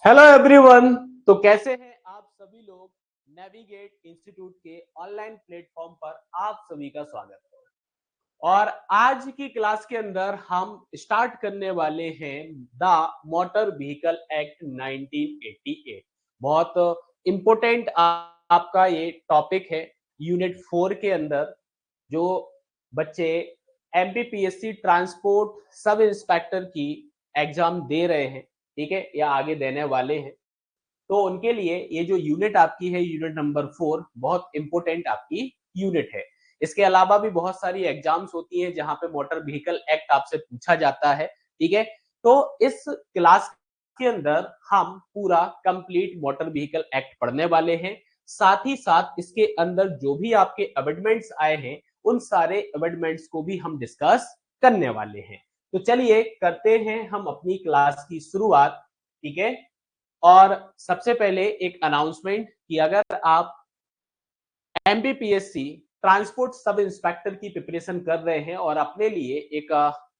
Hello everyone. तो कैसे हैं आप सभी लोग। नेविगेट इंस्टीट्यूट के ऑनलाइन प्लेटफॉर्म पर आप सभी का स्वागत है। और आज की क्लास के अंदर हम स्टार्ट करने वाले हैं द मोटर व्हीकल एक्ट 1988। बहुत इंपॉर्टेंट आपका ये टॉपिक है। यूनिट 4 के अंदर जो बच्चे एमपीपीएससी ट्रांसपोर्ट सब इंस्पेक्टर की एग्जाम दे रहे हैं, ठीक है, या आगे देने वाले हैं, तो उनके लिए ये जो यूनिट आपकी है, यूनिट नंबर 4, बहुत इंपॉर्टेंट आपकी यूनिट है। इसके अलावा भी बहुत सारी एग्जाम्स होती हैं जहां पे मोटर व्हीकल एक्ट आपसे पूछा जाता है, ठीक है। तो इस क्लास के अंदर हम पूरा कंप्लीट मोटर व्हीकल एक्ट पढ़ने वाले हैं। साथ ही साथ इसके अंदर जो भी आपके अमेंडमेंट्स आए हैं, उन सारे अमेंडमेंट्स को भी हम डिस्कस करने वाले हैं। तो चलिए करते हैं हम अपनी क्लास की शुरुआत, ठीक है। और सबसे पहले एक अनाउंसमेंट कि अगर आप एमपीपीएससी ट्रांसपोर्ट सब इंस्पेक्टर की प्रिपरेशन कर रहे हैं और अपने लिए एक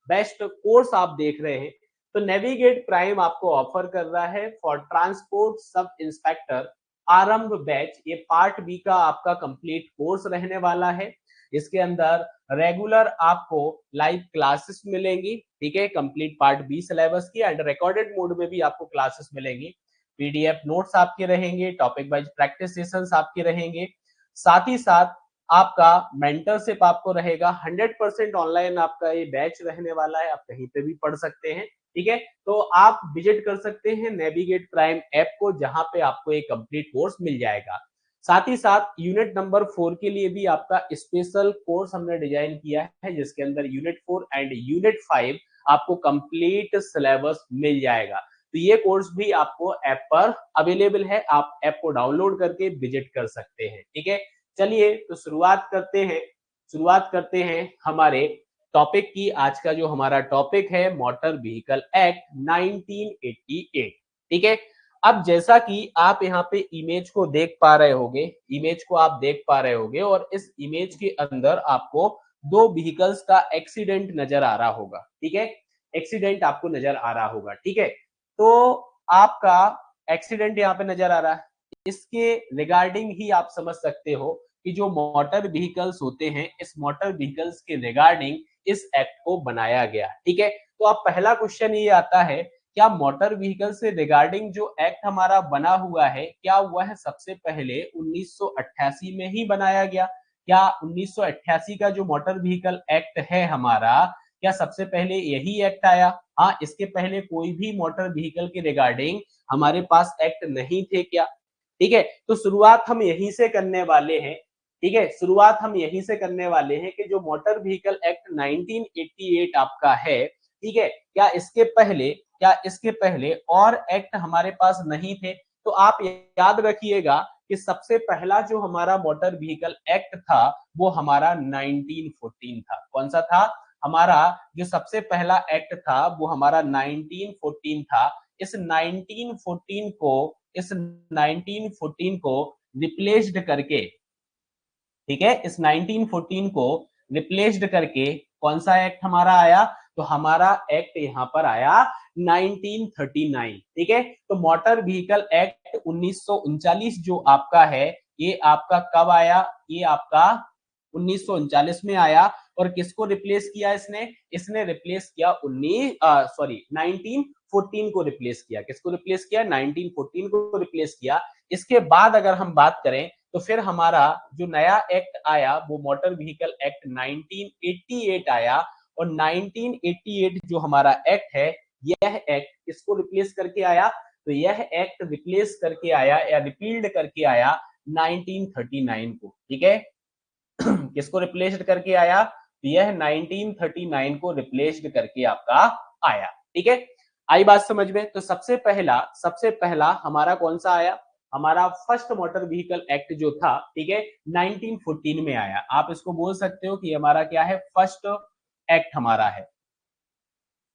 बेस्ट कोर्स आप देख रहे हैं, तो नेविगेट प्राइम आपको ऑफर कर रहा है फॉर ट्रांसपोर्ट सब इंस्पेक्टर आरंभ बैच। ये पार्ट बी का आपका कंप्लीट कोर्स रहने वाला है। इसके अंदर रेगुलर आपको लाइव क्लासेस मिलेंगी, ठीक है, कंप्लीट पार्ट बी सिलेबस की, एंड रिकॉर्डेड मोड में भी आपको क्लासेस मिलेंगी। पीडीएफ नोट्स आपके रहेंगे, टॉपिक वाइज प्रैक्टिस सेशंस आपके रहेंगे। साथ ही साथ आपका मेंटरशिप आपको रहेगा। 100% ऑनलाइन आपका ये बैच रहने वाला है, आप कहीं पे भी पढ़ सकते हैं, ठीक है। तो आप विजिट कर सकते हैं नेविगेट प्राइम ऐप को, जहां पे आपको एक कंप्लीट कोर्स मिल जाएगा। साथ ही साथ यूनिट नंबर 4 के लिए भी आपका स्पेशल कोर्स हमने डिजाइन किया है, जिसके अंदर यूनिट 4 एंड यूनिट 5 आपको कंप्लीट सिलेबस मिल जाएगा। तो ये कोर्स भी आपको ऐप पर अवेलेबल है, आप ऐप को डाउनलोड करके विजिट कर सकते हैं, ठीक है। चलिए तो शुरुआत करते हैं हमारे टॉपिक की। आज का जो हमारा टॉपिक है मोटर व्हीकल एक्ट 1988, ठीक है। अब जैसा कि आप यहाँ पे इमेज को देख पा रहे होंगे, इमेज को आप देख पा रहे होंगे, और इस इमेज के अंदर आपको दो व्हीकल्स का एक्सीडेंट नजर आ रहा होगा, ठीक है। एक्सीडेंट आपको नजर आ रहा होगा, ठीक है। तो आपका एक्सीडेंट यहाँ पे नजर आ रहा है। इसके रिगार्डिंग ही आप समझ सकते हो कि जो मोटर व्हीकल्स होते हैं, इस मोटर व्हीकल्स के रिगार्डिंग इस एक्ट को बनाया गया, ठीक है। तो अब पहला क्वेश्चन ये आता है, क्या मोटर व्हीकल से रिगार्डिंग जो एक्ट हमारा बना हुआ है, क्या वह सबसे पहले 1988 में ही बनाया गया? क्या 1988 का जो मोटर व्हीकल एक्ट है हमारा, क्या सबसे पहले यही एक्ट आया? हाँ, इसके पहले कोई भी मोटर व्हीकल के रिगार्डिंग हमारे पास एक्ट नहीं थे क्या? ठीक है, तो शुरुआत हम यहीं से करने वाले हैं, ठीक है। शुरुआत हम यहीं से करने वाले हैं कि जो मोटर व्हीकल एक्ट 1988 आपका है, ठीक है, क्या इसके पहले और एक्ट हमारे पास नहीं थे? तो आप याद रखिएगा कि सबसे पहला जो हमारा मोटर व्हीकल एक्ट था, वो हमारा 1914 था। कौन सा था? हमारा जो सबसे पहला एक्ट था वो हमारा 1914 था। इस 1914 को इस 1914 को रिप्लेस्ड करके, ठीक है, इस 1914 को रिप्लेस्ड करके कौन सा एक्ट हमारा आया? तो हमारा एक्ट यहां पर आया 1939, ठीक है। तो मोटर व्हीकल एक्ट 1939 जो आपका है, ये आपका कब आया? ये आपका 1939 में आया। और किसको रिप्लेस किया इसने? इसने रिप्लेस किया 1914 को रिप्लेस किया। किसको रिप्लेस किया? 1914 को रिप्लेस किया। इसके बाद अगर हम बात करें, तो फिर हमारा जो नया एक्ट आया वो मोटर व्हीकल एक्ट 1988 आया। और 1988 जो हमारा एक्ट है, यह एक्ट किसको रिप्लेस करके आया? तो यह एक्ट रिप्लेस करके आया या रिपील्ड करके आया 1939 को, ठीक है। किसको रिप्लेस्ड करके आया? तो यह 1939 को रिप्लेस्ड करके आपका आया, ठीक है। आई बात समझ में? तो सबसे पहला हमारा कौन सा आया? हमारा फर्स्ट मोटर व्हीकल एक्ट जो था, ठीक है, 1914 में आया। आप इसको बोल सकते हो कि हमारा क्या है? फर्स्ट एक्ट हमारा है,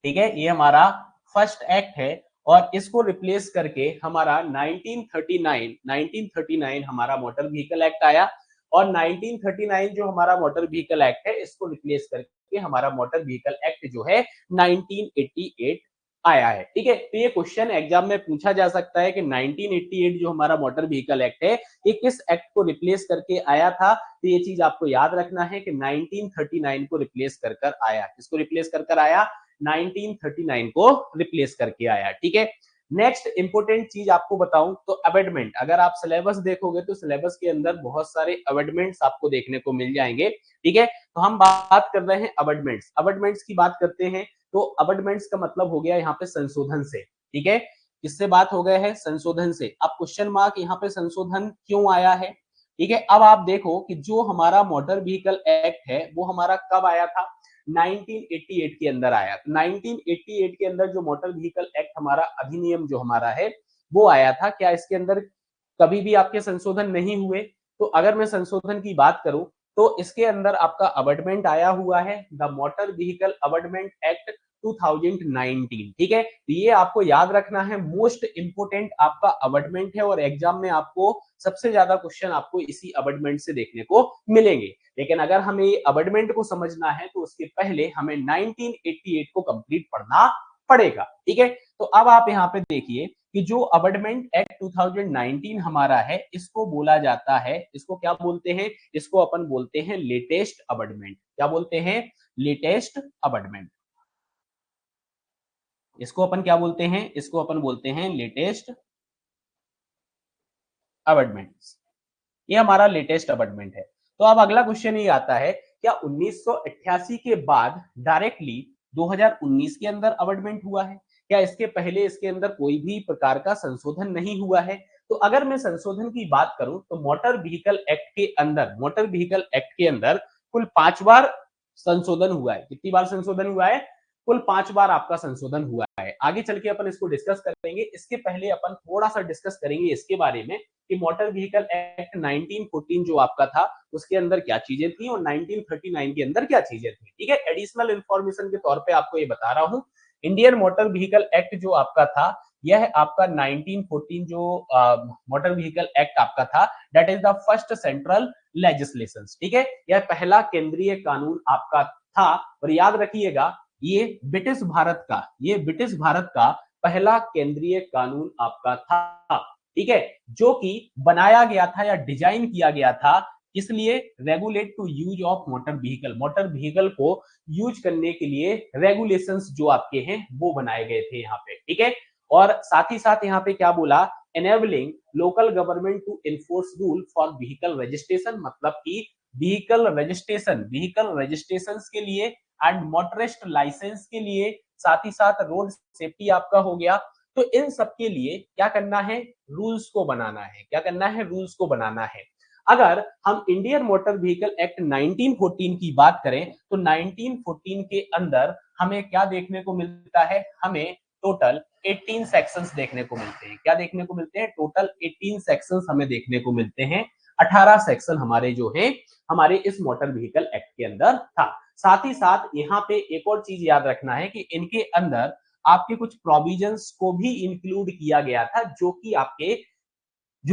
ठीक है, ये हमारा फर्स्ट एक्ट है। और इसको रिप्लेस करके हमारा 1939 हमारा मोटर व्हीकल एक्ट आया। और 1939 जो हमारा मोटर व्हीकल एक्ट है, इसको रिप्लेस करके हमारा मोटर व्हीकल एक्ट जो है 1988 आया है। ठीक है, तो ये क्वेश्चन एग्जाम में पूछा जा सकता है कि 1988 जो हमारा मोटर व्हीकल एक्ट है ये किस एक्ट को रिप्लेस करके आया था। तो ये चीज आपको याद रखना है कि 1939 को रिप्लेस कर कर आया। किसको रिप्लेस कर कर आया? 1939 को रिप्लेस करके आया। ठीक है, नेक्स्ट इंपोर्टेंट चीज आपको बताऊं तो अमेंडमेंट। अगर आप सिलेबस देखोगे तो सिलेबस के अंदर बहुत सारे अमेंडमेंट्स आपको देखने को मिल जाएंगे। ठीक है, तो हम बात कर रहे हैं अमेंडमेंट्स। अमेंडमेंट्स की बात करते हैं तो अमेंडमेंट्स का मतलब हो गया यहाँ पे संशोधन से। ठीक है, किससे बात हो गया है? संशोधन से। अब क्वेश्चन मार्क यहाँ पे संशोधन क्यों आया है? ठीक है, अब आप देखो कि जो हमारा मोटर व्हीकल एक्ट है वो हमारा कब आया था? 1988 के अंदर आया। 1988 के अंदर जो मोटर व्हीकल एक्ट हमारा अधिनियम जो हमारा है वो आया था। क्या इसके अंदर कभी भी आपके संशोधन नहीं हुए? तो अगर मैं संशोधन की बात करूं तो इसके अंदर आपका अमेंडमेंट आया हुआ है, the motor vehicle amendment act 2019। ठीक है, तो ये आपको याद रखना है, मोस्ट इंपोर्टेंट आपका अमेंडमेंट है और एग्जाम में आपको सबसे ज्यादा क्वेश्चन आपको इसी अमेंडमेंट से देखने को मिलेंगे। लेकिन अगर हमें ये अमेंडमेंट को समझना है तो उसके पहले हमें 1988 को कंप्लीट पढ़ना पड़ेगा। ठीक है, तो अब आप यहाँ पे देखिए कि जो अमेंडमेंट एक्ट 2019 हमारा है इसको बोला जाता है, इसको क्या बोलते हैं? इसको अपन बोलते हैं लेटेस्ट अमेंडमेंट। क्या बोलते हैं? Latest amendment. इसको अपन क्या बोलते हैं? इसको अपन बोलते हैं लेटेस्ट अमेंडमेंट। ये हमारा लेटेस्ट अमेंडमेंट है। तो अब अगला क्वेश्चन ये आता है, क्या 1988 के बाद डायरेक्टली 2019 के अंदर अमेंडमेंट हुआ है? क्या इसके पहले इसके अंदर कोई भी प्रकार का संशोधन नहीं हुआ है? तो अगर मैं संशोधन की बात करूं तो मोटर व्हीकल एक्ट के अंदर, मोटर व्हीकल एक्ट के अंदर कुल 5 बार संशोधन हुआ है। कितनी बार संशोधन हुआ है? कुल 5 बार आपका संशोधन हुआ है। आगे चल के अपन इसको डिस्कस करेंगे। इसके पहले अपन थोड़ा सा डिस्कस करेंगे इसके बारे में कि मोटर व्हीकल एक्ट 1914 जो आपका था उसके अंदर क्या चीजें थी और 1939 के अंदर क्या चीजें थी। ठीक है, एडिशनल इंफॉर्मेशन के तौर पे आपको ये बता रहा हूं। इंडियन मोटर व्हीकल एक्ट जो आपका था यह आपका 1914 जो मोटर व्हीकल एक्ट आपका था, that is the first central legislation. ठीक है, यह पहला केंद्रीय कानून आपका था। और याद रखिएगा ये ब्रिटिश भारत का, ये ब्रिटिश भारत का पहला केंद्रीय कानून आपका था। ठीक है, जो कि बनाया गया था या डिजाइन किया गया था इसलिए regulate to use of motor vehicle, motor vehicle को यूज करने के लिए रेगुलेशंस जो आपके हैं वो बनाए गए थे यहाँ पे। ठीक है, और साथ ही साथ यहाँ पे क्या बोला? Enabling local government to enforce rule for vehicle registration, मतलब कि व्हीकल रजिस्ट्रेशन, व्हीकल रजिस्ट्रेशन के लिए एंड मोटरिस्ट लाइसेंस के लिए, साथ ही साथ रोड सेफ्टी आपका हो गया। तो इन सब के लिए क्या करना है? रूल्स को बनाना है। क्या करना है? रूल्स को बनाना है। अगर हम इंडियन मोटर व्हीकल एक्ट 1914 की बात करें तो 1914 के अंदर हमें क्या देखने को मिलता है? हमें टोटल 18 सेक्शंस देखने को मिलते हैं। क्या देखने को मिलते हैं? टोटल 18 सेक्शंस हमें देखने को मिलते हैं। 18 सेक्शन हमारे जो है हमारे इस मोटर व्हीकल एक्ट के अंदर था। साथ ही साथ यहाँ पे एक और चीज याद रखना है कि इनके अंदर आपके कुछ प्रोविजंस को भी इंक्लूड किया गया था जो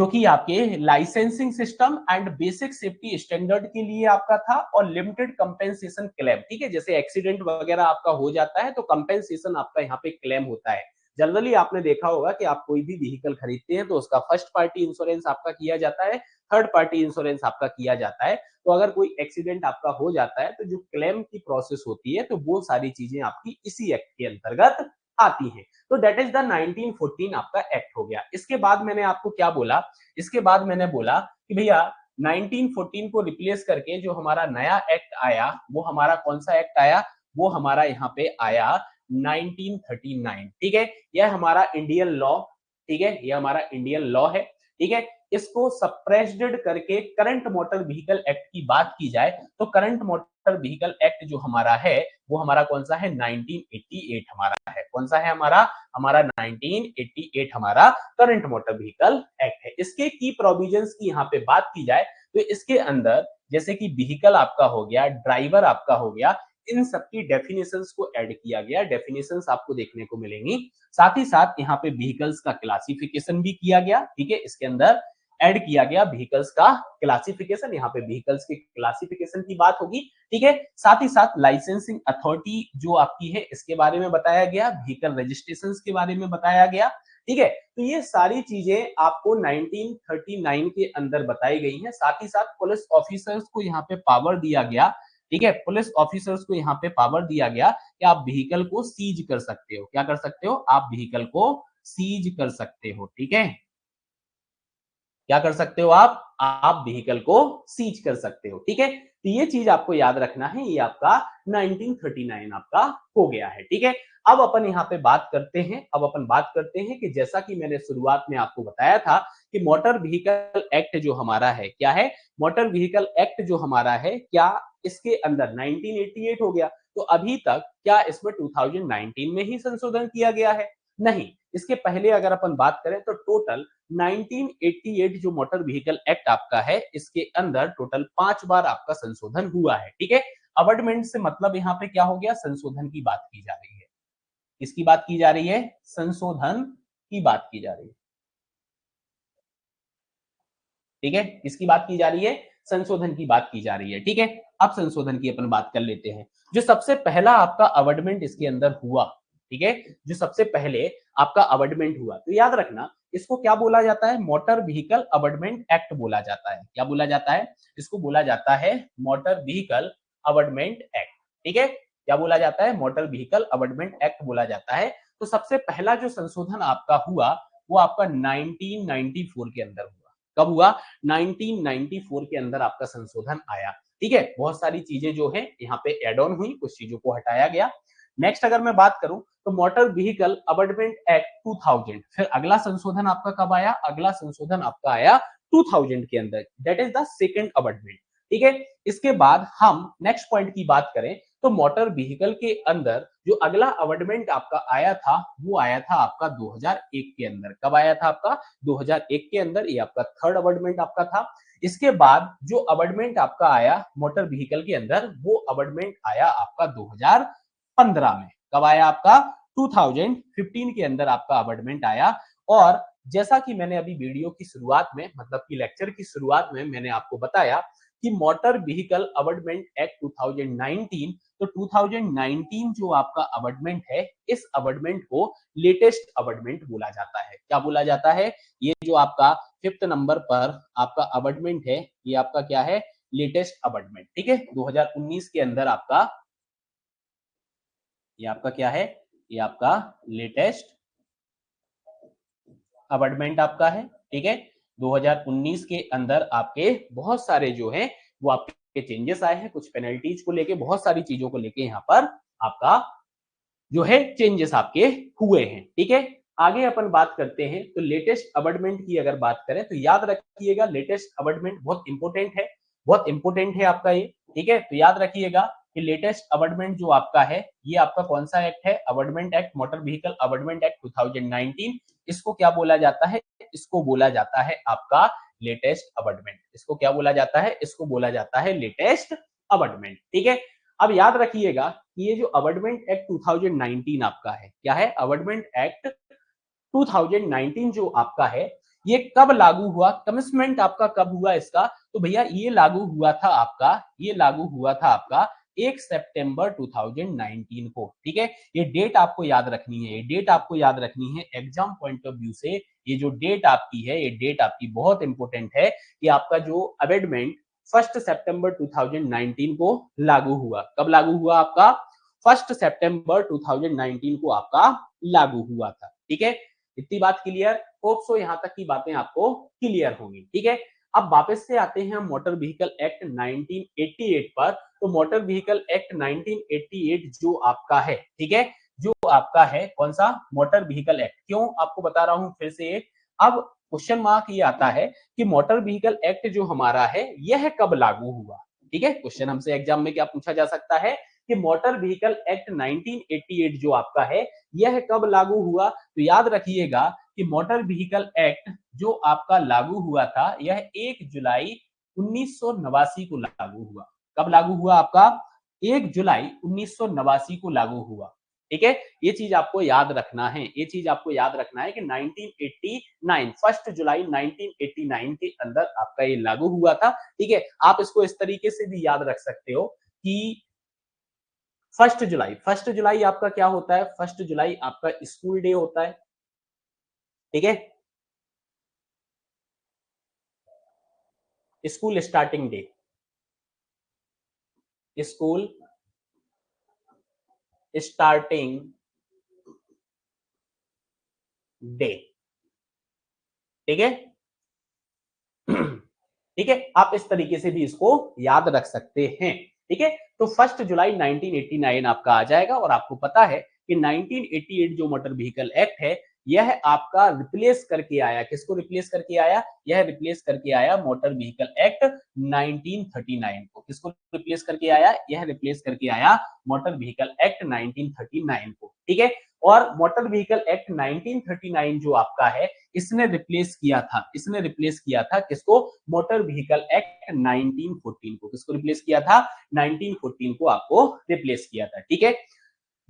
कि आपके licensing system and basic safety standard के लिए आपका था और लिमिटेड कंपेंसेशन क्लेम। ठीक है, जैसे एक्सीडेंट वगैरह आपका हो जाता है तो कंपेंसेशन आपका यहाँ पे क्लेम होता है। जनरली आपने देखा होगा कि आप कोई भी व्हीकल खरीदते हैं तो उसका फर्स्ट पार्टी इंश्योरेंस आपका किया जाता है, थर्ड पार्टी इंश्योरेंस आपका किया जाता है। तो अगर कोई एक्सीडेंट आपका हो जाता है तो जो क्लेम की प्रोसेस होती है तो वो सारी चीजें आपकी इसी एक्ट के अंतर्गत आती हैं। तो दैट इज द 1914 आपका एक्ट हो गया। इसके बाद मैंने आपको क्या बोला? इसके बाद मैंने बोला कि भैया 1914 को रिप्लेस करके जो हमारा नया एक्ट आया वो हमारा कौन सा एक्ट आया? वो हमारा यहाँ पे आया 1939। ठीक है, यह हमारा इंडियन लॉ, ठीक है, यह हमारा इंडियन लॉ है। ठीक है, इसको सप्रेस्ड करके करंट मोटर व्हीकल एक्ट की बात की जाए तो करंट मोटर व्हीकल एक्ट जो हमारा है वो हमारा कौन सा है? 1988 हमारा है। कौन सा है हमारा? हमारा 1988 हमारा करंट मोटर व्हीकल एक्ट है। इसके की प्रोविजंस की यहाँ पे बात की जाए तो इसके अंदर जैसे कि व्हीकल आपका हो गया, ड्राइवर आपका हो गया, इन सबकी डेफिनेशंस को ऐड किया गया। डेफिनेशंस आपको देखने को मिलेंगी। साथ ही साथ यहाँ पे व्हीकल्स का क्लासिफिकेशन भी किया गया। ठीक है, इसके अंदर ऐड किया गया व्हीकल्स का क्लासिफिकेशन, यहाँ पे व्हीकल्स के क्लासिफिकेशन की बात होगी, ठीक है। साथ ही साथ लाइसेंसिंग अथॉरिटी जो आपकी है इसके बारे में बताया गया, व्हीकल रजिस्ट्रेशन के बारे में बताया गया, ठीक है। तो ये सारी चीजें आपको 1939 के अंदर बताई गई हैं। साथ ही साथ पुलिस ऑफिसर्स को यहाँ पे पावर दिया गया, ठीक है, पुलिस ऑफिसर्स को यहाँ पे पावर दिया गया कि आप व्हीकल को सीज कर सकते हो। क्या कर सकते हो? आप व्हीकल को सीज कर सकते हो, ठीक है। क्या कर सकते हो आप व्हीकल को सीज कर सकते हो, ठीक है। तो ये चीज आपको याद रखना है, ये आपका 1939 आपका हो गया है, ठीक है। अब अपन यहाँ पे बात करते हैं, अब अपन बात करते हैं कि जैसा कि मैंने शुरुआत में आपको बताया था कि मोटर व्हीकल एक्ट जो हमारा है क्या है, मोटर व्हीकल एक्ट जो हमारा है क्या इसके अंदर 1988 हो गया, तो अभी तक क्या इसमें 2019 में ही संशोधन किया गया है? नहीं, इसके पहले अगर अपन बात करें तो टोटल 1988 जो मोटर व्हीकल एक्ट आपका है इसके अंदर टोटल 5 बार आपका संशोधन हुआ है, ठीक है। अमेंडमेंट से मतलब यहाँ पे क्या हो गया? संशोधन की बात की जा रही है। किसकी बात की जा रही है? संशोधन की बात की जा रही है, ठीक है। किसकी बात की जा रही है? संशोधन की बात की जा रही है, ठीक है। अब संशोधन की अपन बात कर लेते हैं। जो सबसे पहला आपका अमेंडमेंट इसके अंदर हुआ, ठीक है, जो सबसे पहले आपका अमेंडमेंट हुआ, तो याद रखना इसको क्या बोला जाता है? मोटर व्हीकल अमेंडमेंट एक्ट बोला जाता है। क्या बोला जाता है? इसको बोला जाता है मोटर व्हीकल अमेंडमेंट एक्ट, ठीक है। क्या बोला जाता है? मोटर व्हीकल अमेंडमेंट एक्ट बोला जाता है। तो सबसे पहला जो संशोधन आपका हुआ वो आपका 1994 के अंदर हुआ। कब हुआ? 1994 के अंदर आपका संशोधन आया, ठीक है। बहुत सारी चीजें जो है यहाँ पे एड ऑन हुई, कुछ चीजों को हटाया गया। नेक्स्ट अगर मैं बात करूं तो मोटर व्हीकल अमेंडमेंट एक्ट 2000, फिर अगला संशोधन आपका कब आया? अगला संशोधन आपका आया 2000 के अंदर, that is the second amendment, ठीक है। इसके बाद हम नेक्स्ट पॉइंट की बात करें तो मोटर व्हीकल के अंदर जो अगला अमेंडमेंट आपका आया था वो आया था आपका 2001 के अंदर। कब आया था आपका? 2001 के अंदर, ये आपका थर्ड अमेंडमेंट आपका था। इसके बाद जो अमेंडमेंट आपका आया मोटर व्हीकल के अंदर वो अमेंडमेंट आया आपका 2015 में। कब आया आपका? 2015 के अंदर आपका अमेंडमेंट आया। और जैसा कि मैंने अभी वीडियो की शुरुआत में मतलब कि लेक्चर की शुरुआत में मैंने आपको बताया कि मोटर व्हीकल अमेंडमेंट एक्ट 2019, तो 2019 जो आपका अमेंडमेंट है इस अमेंडमेंट को लेटेस्ट अमेंडमेंट बोला जाता है। क्या बोला जाता है? ये जो आपका 5th नंबर पर आपका अमेंडमेंट है ये आपका क्या है? लेटेस्ट अमेंडमेंट, ठीक है। 2019 के अंदर आपका ये आपका क्या है? ये आपका लेटेस्ट अमेंडमेंट आपका है, ठीक है। 2019 के अंदर आपके बहुत सारे जो है वो आपके चेंजेस आए हैं, कुछ पेनल्टीज को लेके, बहुत सारी चीजों को लेके यहाँ पर आपका जो है चेंजेस आपके हुए हैं, ठीक है। आगे अपन बात करते हैं तो लेटेस्ट अमेंडमेंट की अगर बात करें तो याद रखिएगा लेटेस्ट अमेंडमेंट बहुत इंपॉर्टेंट है, बहुत इंपॉर्टेंट है आपका ये, ठीक है। तो याद रखिएगा कि लेटेस्ट अमेंडमेंट जो आपका है ये आपका कौन सा एक्ट है? Amendment act, motor vehicle amendment act 2019। इसको क्या बोला जाता है? इसको बोला जाता है आपका लेटेस्ट अमेंडमेंट। इसको क्या बोला जाता है? इसको बोला जाता है लेटेस्ट अमेंडमेंट, ठीक है। अब याद रखिएगा कि ये जो अमेंडमेंट एक्ट 2019 आपका है क्या है? अमेंडमेंट एक्ट 2019 जो आपका है ये कब लागू हुआ? कमिटमेंट आपका कब हुआ इसका? तो भैया ये लागू हुआ था आपका, ये लागू हुआ था आपका 1 सितंबर 2019 को, ठीक है। ये डेट आपको याद रखनी है, ये डेट आपको याद रखनी है एग्जाम पॉइंट ऑफ व्यू से। ये जो डेट आपकी है ये डेट आपकी बहुत इंपॉर्टेंट है कि आपका जो अमेंडमेंट 1 सितंबर 2019 को लागू हुआ। कब लागू हुआ आपका? 1 सितंबर 2019 को आपका लागू हुआ था, ठीक है। इतनी बात क्लियर? होप सो यहाँ तक की बातें आपको क्लियर होंगी, ठीक है। अब वापस से आते हैं हम मोटर व्हीकल एक्ट 1988 पर। तो मोटर व्हीकल एक्ट 1988 जो आपका है, ठीक है, जो आपका है कौन सा? Motor vehicle act. क्यों आपको बता रहा हूं फिर से? अब क्वेश्चन मार्क ये आता है कि मोटर व्हीकल एक्ट जो हमारा है यह कब लागू हुआ, ठीक है। क्वेश्चन हमसे एग्जाम में क्या पूछा जा सकता है कि मोटर व्हीकल एक्ट 1988 जो आपका है यह कब लागू हुआ? तो याद रखिएगा कि मोटर व्हीकल एक्ट जो आपका लागू हुआ था यह 1 जुलाई 1989 को लागू हुआ। कब लागू हुआ आपका? 1 जुलाई 1989 को लागू हुआ। ठीक है, ये चीज आपको याद रखना है, ये चीज आपको याद रखना है कि 1989 1 जुलाई 1989 के अंदर आपका ये लागू हुआ था। ठीक है, आप इसको इस तरीके से भी याद रख सकते हो कि 1 जुलाई आपका क्या होता है, 1 जुलाई आपका स्कूल डे होता है। ठीक है, school starting day, school starting day. ठीक है, ठीक है, आप इस तरीके से भी इसको याद रख सकते हैं। ठीक है, तो 1 जुलाई 1989 आपका आ जाएगा और आपको पता है कि 1988 जो मोटर व्हीकल एक्ट है यह आपका रिप्लेस करके आया, किसको रिप्लेस करके आया, यह रिप्लेस करके आया मोटर व्हीकल एक्ट 1939 को। किसको रिप्लेस करके आया, यह रिप्लेस करके आया मोटर व्हीकल एक्ट 1939 को। ठीक है, और मोटर व्हीकल एक्ट 1939 जो आपका है इसने रिप्लेस किया था, इसने रिप्लेस किया था किसको, मोटर व्हीकल एक्ट 1914 को। किसको रिप्लेस किया था, 1914 को आपको रिप्लेस किया था। ठीक है,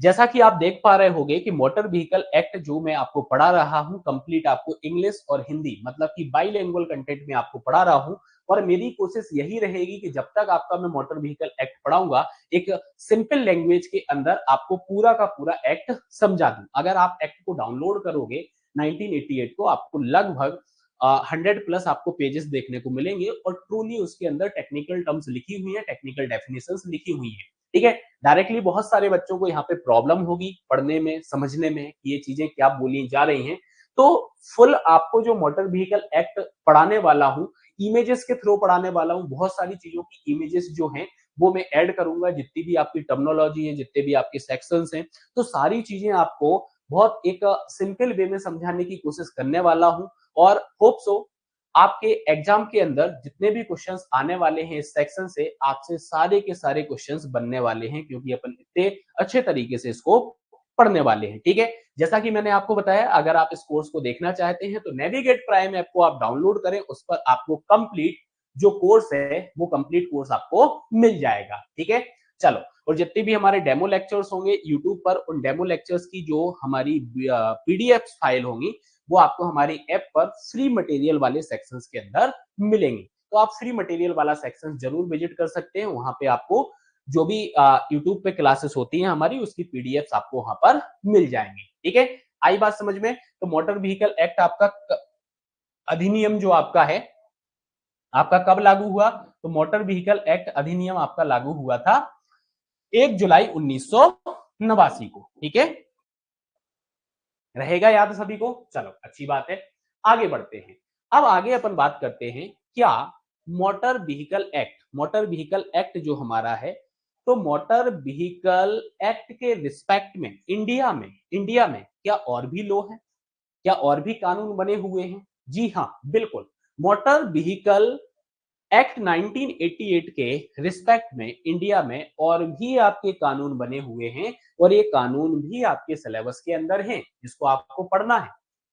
जैसा कि आप देख पा रहे होंगे कि मोटर व्हीकल एक्ट जो मैं आपको पढ़ा रहा हूं कंप्लीट आपको इंग्लिश और हिंदी मतलब कि बाइलिंगुअल कंटेंट में आपको पढ़ा रहा हूं, और मेरी कोशिश यही रहेगी कि जब तक आपका मैं मोटर व्हीकल एक्ट पढ़ाऊंगा एक सिंपल लैंग्वेज के अंदर आपको पूरा का पूरा एक्ट समझा दूं। अगर आप एक्ट को डाउनलोड करोगे 1988 को, आपको लगभग 100 प्लस आपको पेजेस देखने को मिलेंगे और ट्रूली उसके अंदर टेक्निकल टर्म्स लिखी हुई है, टेक्निकल डेफिनेशंस लिखी हुई है। ठीक है, डायरेक्टली बहुत सारे बच्चों को यहाँ पे प्रॉब्लम होगी पढ़ने में, समझने में कि ये चीजें क्या बोली जा रही हैं। तो फुल आपको जो मोटर व्हीकल एक्ट पढ़ाने वाला हूँ, इमेजेस के थ्रू पढ़ाने वाला हूँ, बहुत सारी चीजों की इमेजेस जो हैं वो मैं ऐड करूंगा, जितनी भी आपकी टर्मिनोलॉजी है, जितने भी आपके सेक्शंस हैं, तो सारी चीजें आपको बहुत एक सिंपल वे में समझाने की कोशिश करने वाला हूँ। और होप सो आपके एग्जाम के अंदर जितने भी क्वेश्चंस आने वाले हैं इस सेक्शन से, आपसे सारे के सारे क्वेश्चंस बनने वाले हैं, क्योंकि अपन इतने अच्छे तरीके से इसको पढ़ने वाले हैं। ठीक है, जैसा कि मैंने आपको बताया, अगर आप इस कोर्स को देखना चाहते हैं तो नेविगेट प्राइम ऐप को आप डाउनलोड करें, उस पर आपको कंप्लीट जो कोर्स है वो कंप्लीट कोर्स आपको मिल जाएगा। ठीक है, चलो, और जितने भी हमारे डेमो लेक्चर्स होंगे यूट्यूब पर, उन डेमो लेक्चर्स की जो हमारी पीडीएफ फाइल होंगी वो आपको हमारी ऐप पर फ्री मटेरियल वाले सेक्शंस के अंदर मिलेंगे। तो आप फ्री मटेरियल वाला सेक्शन जरूर विजिट कर सकते हैं, वहां पे आपको जो भी यूट्यूब पे क्लासेस होती हैं हमारी उसकी पीडीएफ आपको वहां पर मिल जाएंगी। ठीक है, आई बात समझ में। तो मोटर व्हीकल एक्ट आपका अधिनियम जो आपका है, आपका कब लागू हुआ, तो मोटर व्हीकल एक्ट अधिनियम आपका लागू हुआ था 1 जुलाई 1989 को। ठीक है, रहेगा याद सभी को, चलो अच्छी बात है, आगे बढ़ते हैं। अब आगे अपन बात करते हैं क्या मोटर व्हीकल एक्ट जो हमारा है, तो मोटर व्हीकल एक्ट के रिस्पेक्ट में इंडिया में क्या और भी लॉ है, क्या और भी कानून बने हुए हैं? जी हाँ, बिल्कुल। मोटर व्हीकल एक्ट 1988 के रिस्पेक्ट में इंडिया में और भी आपके कानून बने हुए हैं, और ये कानून भी आपके सिलेबस के अंदर हैं जिसको आपको पढ़ना है।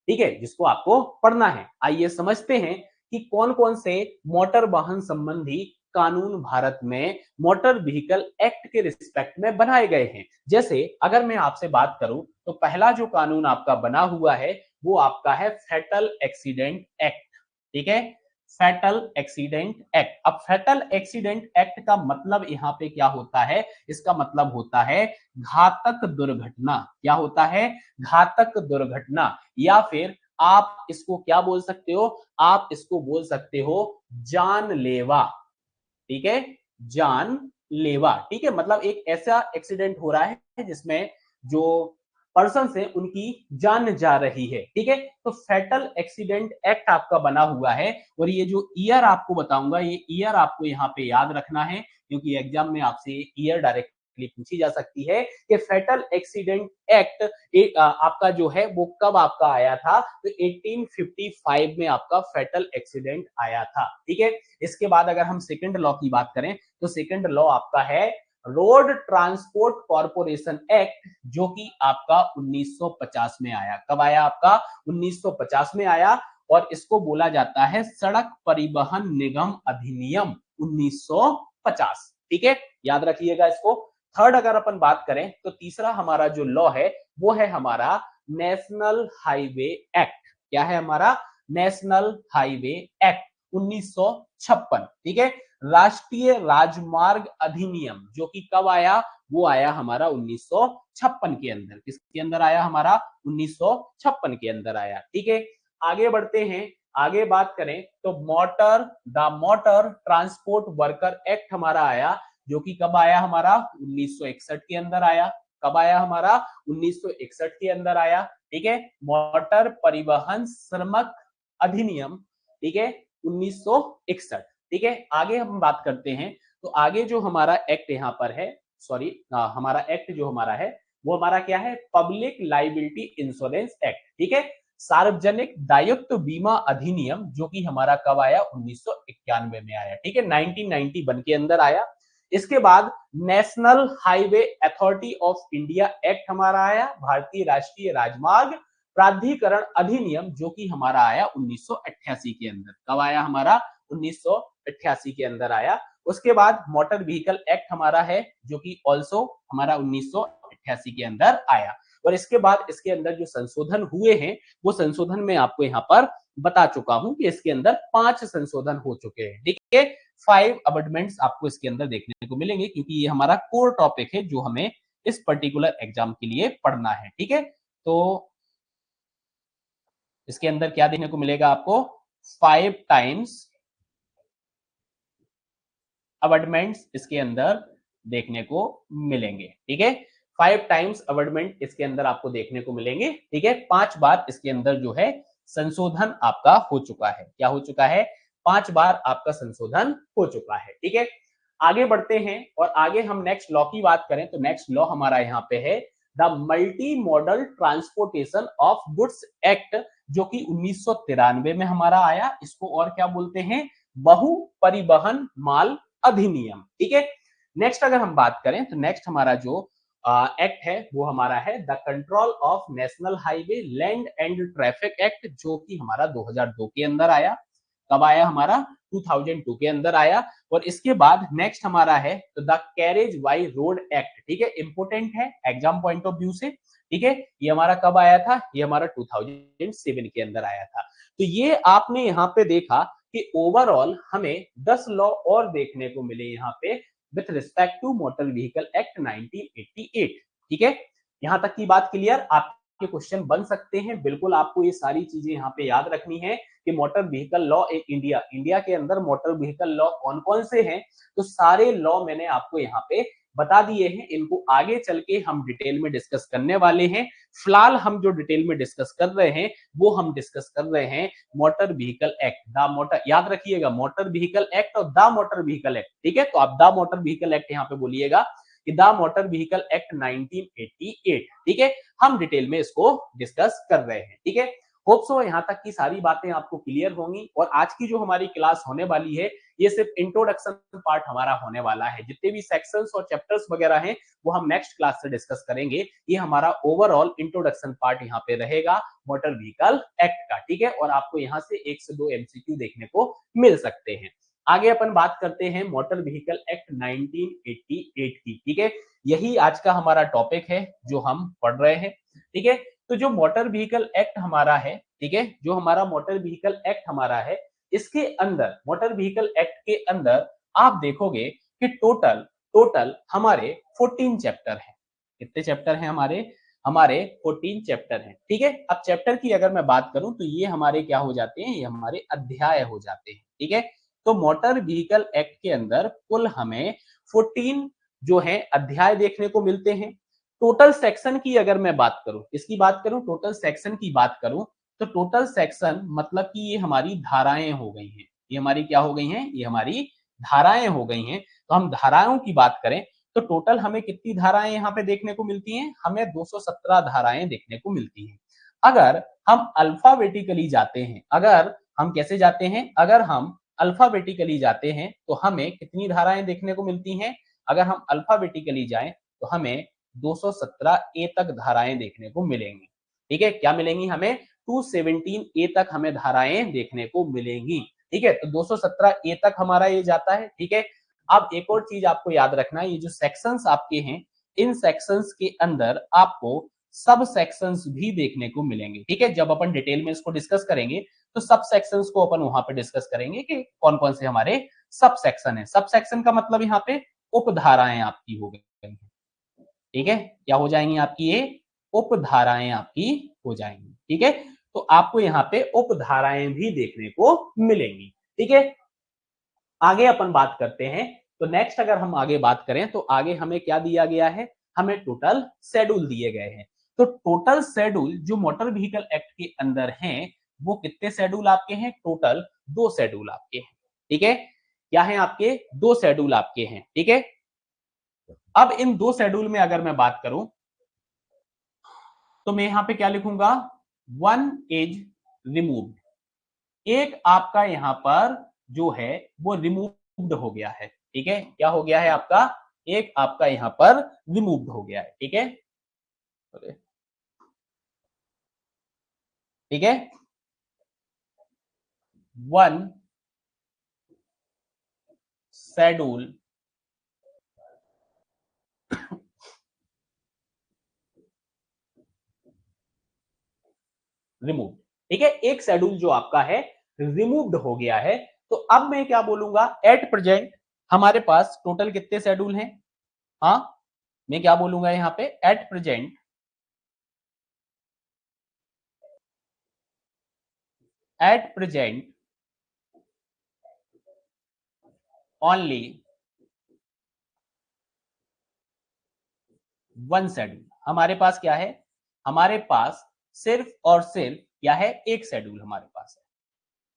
ठीक है, जिसको आपको पढ़ना है। आइए समझते हैं कि कौन कौन से मोटर वाहन संबंधी कानून भारत में मोटर व्हीकल एक्ट के रिस्पेक्ट में बनाए गए हैं। जैसे अगर मैं आपसे बात करूं तो पहला जो कानून आपका बना हुआ है वो आपका है फैटल एक्सीडेंट एक्ट। ठीक है, फैटल एक्सीडेंट एक्ट। अब फैटल एक्सीडेंट एक्ट का मतलब यहाँ पे क्या होता है, इसका मतलब होता है घातक दुर्घटना। क्या होता है, घातक दुर्घटना, या फिर आप इसको क्या बोल सकते हो, आप इसको बोल सकते हो जानलेवा। ठीक है, जानलेवा। ठीक है, मतलब एक ऐसा एक्सीडेंट हो रहा है जिसमें जो पर्सन है उनकी जान जा रही है। ठीक है, तो फैटल एक्सीडेंट एक्ट आपका बना हुआ है, और ये जो ईयर आपको बताऊंगा ये ईयर आपको यहाँ पे याद रखना है, क्योंकि एग्जाम में आपसे ईयर डायरेक्टली पूछी जा सकती है कि फैटल एक्सीडेंट एक्ट आपका जो है वो कब आपका आया था, तो 1855 में आपका फैटल एक्सीडेंट आया था। ठीक है, इसके बाद अगर हम सेकंड लॉ की बात करें तो सेकंड लॉ आपका है रोड ट्रांसपोर्ट कॉर्पोरेशन एक्ट, जो कि आपका 1950 में आया। कब आया आपका, 1950 में आया, और इसको बोला जाता है सड़क परिवहन निगम अधिनियम 1950। ठीक है, याद रखिएगा इसको। थर्ड अगर अपन बात करें तो तीसरा हमारा जो लॉ है वो है हमारा नेशनल हाईवे एक्ट। क्या है हमारा? National highway act 1956। ठीक है, राष्ट्रीय राजमार्ग अधिनियम जो कि कब आया? वो आया हमारा 1956 के अंदर। किसके अंदर आया? हमारा 1956 के अंदर आया। ठीक है, आगे बढ़ते हैं। आगे बात करें तो the motor transport worker act हमारा आया, जो कि कब आया? हमारा 1961 के अंदर आया। कब आया? हमारा 1961 के अंदर आया। ठीक है, मोटर परिवहन श्रमिक अधिनियम, ठीक है, 1961। ठीक है, आगे हम बात करते हैं तो आगे जो हमारा एक्ट यहाँ पर है, सॉरी, हमारा एक्ट जो हमारा है वो हमारा क्या है? Public liability insurance act. ठीक है, सार्वजनिक दायित्व बीमा अधिनियम, जो कि हमारा कब आया? 1991 में आया। ठीक है, 1991 के अंदर आया। इसके बाद national highway authority of India act हमारा आया, भारतीय राष्ट्रीय राजमार्ग प्राधिकरण अधिनियम, जो कि हमारा आया 1988 के अंदर। कब आया? हमारा 1988 के अंदर आया। उसके बाद मोटर व्हीकल एक्ट हमारा है, जो कि ऑल्सो हमारा 1988 के अंदर आया। और इसके बाद इसके अंदर जो संशोधन हुए हैं वो संशोधन में आपको यहाँ पर बता चुका हूं कि इसके अंदर 5 संशोधन हो चुके हैं। ठीक है, 5 अमेंडमेंट्स आपको इसके अंदर देखने को मिलेंगे, क्योंकि ये हमारा कोर टॉपिक है जो हमें इस पर्टिकुलर एग्जाम के लिए पढ़ना है। ठीक है, तो इसके अंदर क्या देखने को मिलेगा आपको? 5 टाइम्स अमेंडमेंट्स इसके अंदर देखने को मिलेंगे। ठीक है, 5 टाइम्स अमेंडमेंट इसके अंदर आपको देखने को मिलेंगे। ठीक है, 5 बार इसके अंदर जो है संशोधन आपका हो चुका है। क्या हो चुका है? 5 बार आपका संशोधन हो चुका है। ठीक है, आगे बढ़ते हैं और आगे हम नेक्स्ट लॉ की बात करें तो नेक्स्ट लॉ हमारा यहाँ पे है the multi modal transportation of goods act, जो कि 1993 में हमारा आया। इसको और क्या बोलते हैं? बहु परिवहन माल अधिनियम। ठीक है, नेक्स्ट अगर हम बात करें तो नेक्स्ट हमारा जो एक्ट है वो हमारा है the control of national highway land and traffic act, जो कि हमारा 2002 के अंदर आया। कब आया? हमारा 2002 के अंदर आया। और इसके बाद नेक्स्ट हमारा है तो the carriage by road act. ठीक है, इंपोर्टेंट है एग्जाम पॉइंट ऑफ व्यू से। ठीक है, ये हमारा कब आया था? ये हमारा 2007 के अंदर आया था। तो ये आपने यहाँ पे देखा कि ओवरऑल हमें 10 लॉ और देखने को मिले यहाँ पे with respect to motor vehicle act 1988। ठीक है, यहां तक की बात क्लियर? आपके क्वेश्चन बन सकते हैं, बिल्कुल आपको ये सारी चीजें यहाँ पे याद रखनी है कि मोटर व्हीकल लॉ इंडिया के अंदर मोटर व्हीकल लॉ कौन कौन से हैं। तो सारे लॉ मैंने आपको यहाँ पे बता दिए हैं, इनको आगे चल के हम डिटेल में डिस्कस करने वाले हैं। फिलहाल हम जो डिटेल में डिस्कस कर रहे हैं वो हम डिस्कस कर रहे हैं motor vehicle act, the motor, याद रखिएगा मोटर व्हीकल एक्ट और द मोटर व्हीकल एक्ट। ठीक है, तो आप द मोटर व्हीकल एक्ट यहाँ पे बोलिएगा कि द मोटर व्हीकल एक्ट 1988। ठीक है, हम डिटेल में इसको डिस्कस कर रहे हैं। ठीक है, होप सो यहाँ तक की सारी बातें आपको क्लियर होंगी। और आज की जो हमारी क्लास होने वाली है ये सिर्फ इंट्रोडक्शन पार्ट हमारा होने वाला है। जितने भी सेक्शंस और चैप्टर्स वगैरह हैं वो हम नेक्स्ट क्लास से डिस्कस करेंगे। ये हमारा ओवरऑल इंट्रोडक्शन पार्ट यहाँ पे रहेगा मोटर व्हीकल एक्ट का। ठीक है, और आपको यहाँ से 1 से 2 एमसीक्यू देखने को मिल सकते हैं। आगे अपन बात करते हैं मोटर व्हीकल एक्ट 1988 की। ठीक है, यही आज का हमारा टॉपिक है जो हम पढ़ रहे हैं। ठीक है, तो जो मोटर व्हीकल एक्ट हमारा है, ठीक है, जो हमारा मोटर व्हीकल एक्ट हमारा है, इसके अंदर मोटर व्हीकल एक्ट के अंदर आप देखोगे कि टोटल हमारे 14 चैप्टर हैं। कितने चैप्टर हैं हमारे? हमारे 14 चैप्टर हैं। ठीक है, अब चैप्टर की अगर मैं बात करूं तो ये हमारे क्या हो जाते हैं? ये हमारे अध्याय हो जाते हैं। ठीक है, तो मोटर व्हीकल एक्ट के अंदर कुल हमें 14 जो है अध्याय देखने को मिलते हैं। टोटल सेक्शन की अगर मैं बात करूं, इसकी बात करूं, टोटल सेक्शन की बात करूं तो टोटल सेक्शन मतलब कि ये हमारी धाराएं हो गई हैं। ये हमारी क्या हो गई हैं? ये हमारी धाराएं हो गई हैं। तो हम धाराओं की बात करें तो टोटल हमें कितनी धाराएं यहाँ पे देखने को मिलती हैं? हमें 217 धाराएं देखने को मिलती हैं। अगर हम अल्फाबेटिकली जाते हैं, अगर हम कैसे जाते हैं? अगर हम अल्फाबेटिकली जाते हैं तो हमें कितनी धाराएं देखने को मिलती हैं? अगर हम अल्फाबेटिकली जाएं तो हमें 217 ए तक धाराएं देखने को मिलेंगी। ठीक है, क्या मिलेंगी हमें? 217 ए तक हमें धाराएं देखने को मिलेंगी। ठीक है, तो 217 ए तक हमारा ये जाता है। ठीक है, अब एक और चीज आपको याद रखना है, ये जो सेक्शंस आपके हैं, इन सेक्शंस के अंदर आपको सब सेक्शंस भी देखने को मिलेंगे। ठीक है, जब अपन डिटेल में इसको डिस्कस करेंगे तो सब सेक्शंस को अपन वहां पे डिस्कस करेंगे कि कौन कौन से हमारे सब सेक्शन है। सब सेक्शन का मतलब यहाँ पे उपधाराएं आपकी हो गई। ठीक है, क्या हो जाएंगी आपकी, ये उपधाराएं आपकी हो जाएंगी। ठीक है, तो आपको यहाँ पे उपधाराएं भी देखने को मिलेंगी। ठीक है, आगे अपन बात करते हैं। तो नेक्स्ट अगर हम आगे बात करें तो आगे हमें क्या दिया गया है, हमें टोटल शेड्यूल दिए गए हैं। तो टोटल शेड्यूल जो मोटर व्हीकल एक्ट के अंदर हैं, वो कितने शेड्यूल आपके हैं, टोटल 2 शेड्यूल आपके हैं। ठीक है, क्या है आपके, 2 शेड्यूल आपके हैं। ठीक है, अब इन 2 शेड्यूल में अगर मैं बात करूं तो मैं यहां पे क्या लिखूंगा, 1 इज रिमूव्ड, एक आपका यहां पर जो है वो रिमूव्ड हो गया है। ठीक है, क्या हो गया है आपका, एक आपका यहां पर रिमूव्ड हो गया है। ठीक है, ठीक है, 1 शेड्यूल रिमूव्ड। ठीक है, एक शेड्यूल जो आपका है रिमूव्ड हो गया है। तो अब मैं क्या बोलूंगा, एट प्रेजेंट हमारे पास टोटल कितने शेड्यूल हैं, हाँ मैं क्या बोलूंगा यहां पे, एट प्रेजेंट ओनली 1 शेड्यूल। हमारे पास क्या है, हमारे पास सिर्फ और सिर्फ क्या है, एक शेड्यूल हमारे पास है।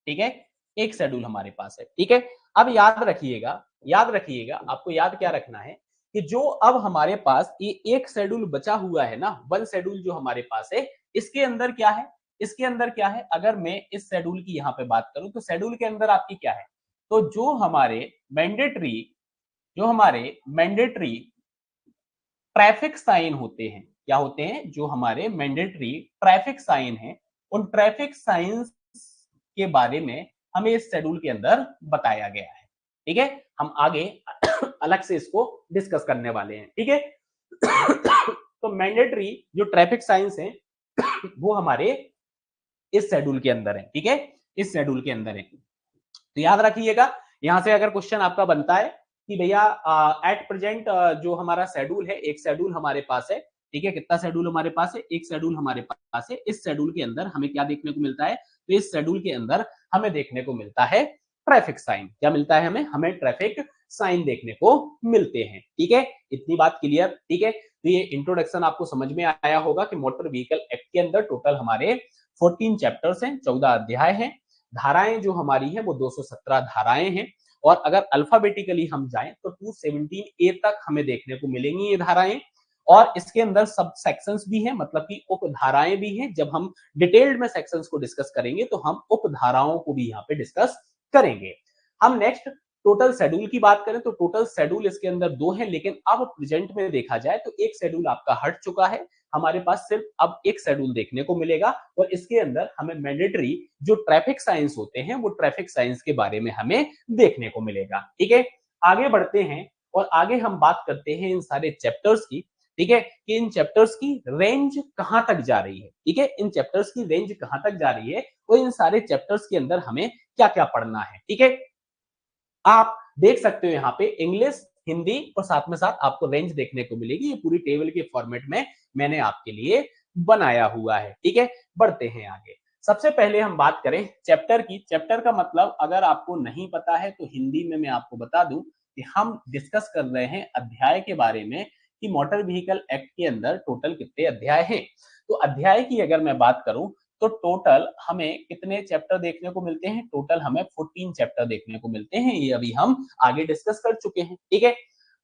ठीक है, एक शेड्यूल हमारे पास है। ठीक है, अब याद रखिएगा, याद रखिएगा, आपको याद क्या रखना है कि जो अब हमारे पास ये एक शेड्यूल बचा हुआ है ना, 1 शेड्यूल जो हमारे पास है, इसके अंदर क्या है, इसके अंदर क्या है, अगर मैं इस शेड्यूल की यहां पे बात करूं तो शेड्यूल के अंदर आपकी क्या है, तो जो हमारे मैंडेटरी, जो हमारे मैंडेटरी ट्रैफिक साइन होते हैं, क्या होते हैं, जो हमारे मैंडेटरी ट्रैफिक साइन हैं, उन ट्रैफिक साइंस के बारे में हमें इस शेड्यूल के अंदर बताया गया है। ठीक है, हम आगे अलग से इसको डिस्कस करने वाले हैं। ठीक है, तो मैंडेटरी जो ट्रैफिक साइंस हैं वो हमारे इस शेड्यूल के अंदर है। ठीक है, इस शेड्यूल के अंदर है। तो याद रखिएगा, यहां से अगर क्वेश्चन आपका बनता है कि भैया एट प्रेजेंट जो हमारा शेड्यूल है, एक शेड्यूल हमारे पास है। ठीक है, कितना शेड्यूल हमारे पास है, एक शेड्यूल हमारे पास है। इस शेड्यूल के अंदर हमें क्या देखने को मिलता है, तो इस शेड्यूल के अंदर हमें देखने को मिलता है ट्रैफिक साइन। क्या मिलता है हमें, हमें ट्रैफिक साइन देखने को मिलते हैं। ठीक है, इतनी बात क्लियर। ठीक है, तो ये इंट्रोडक्शन आपको समझ में आया होगा कि मोटर व्हीकल एक्ट के अंदर टोटल हमारे 14 चैप्टर्स हैं, 14 अध्याय हैं। धाराएं जो हमारी हैं वो 217 धाराएं हैं, और अगर अल्फाबेटिकली हम जाएं तो 217 ए तक हमें देखने को मिलेंगी ये धाराएं। और इसके अंदर सब सेक्शंस भी हैं, मतलब कि उपधाराएं भी हैं। जब हम डिटेल्ड में सेक्शंस को डिस्कस करेंगे तो हम उपधाराओं को भी यहाँ पे डिस्कस करेंगे। हम नेक्स्ट टोटल शेड्यूल की बात करें तो टोटल शेड्यूल इसके अंदर 2 है, लेकिन अब प्रेजेंट में देखा जाए तो एक शेड्यूल आपका हट चुका है। हमारे पास सिर्फ अब एक शेड्यूल देखने को मिलेगा, और इसके अंदर हमें मैंडेटरी जो ट्रैफिक साइंस होते हैं वो ट्रैफिक साइंस के बारे में हमें देखने को मिलेगा। ठीक है, आगे बढ़ते हैं और आगे हम बात करते हैं इन सारे चैप्टर्स की। ठीक है, कि इन चैप्टर्स की रेंज कहां तक जा रही है। ठीक है, इन चैप्टर्स की रेंज कहां तक जा रही है और इन सारे चैप्टर्स के अंदर हमें क्या क्या पढ़ना है। ठीक है, आप देख सकते हो यहाँ पे इंग्लिश, हिंदी और साथ में साथ आपको रेंज देखने को मिलेगी। ये पूरी टेबल के फॉर्मेट में मैंने आपके लिए बनाया हुआ है। ठीक है, बढ़ते हैं आगे। सबसे पहले हम बात करें चैप्टर की। चैप्टर का मतलब अगर आपको नहीं पता है तो हिंदी में मैं आपको बता दूं कि हम डिस्कस कर रहे हैं अध्याय के बारे में, कि मोटर व्हीकल एक्ट के अंदर टोटल कितने अध्याय हैं। तो अध्याय की अगर मैं बात करूं तो टोटल हमें कितने चैप्टर देखने को मिलते हैं, टोटल हमें 14 चैप्टर देखने को मिलते हैं। ये अभी हम आगे डिस्कस कर चुके हैं। ठीक है,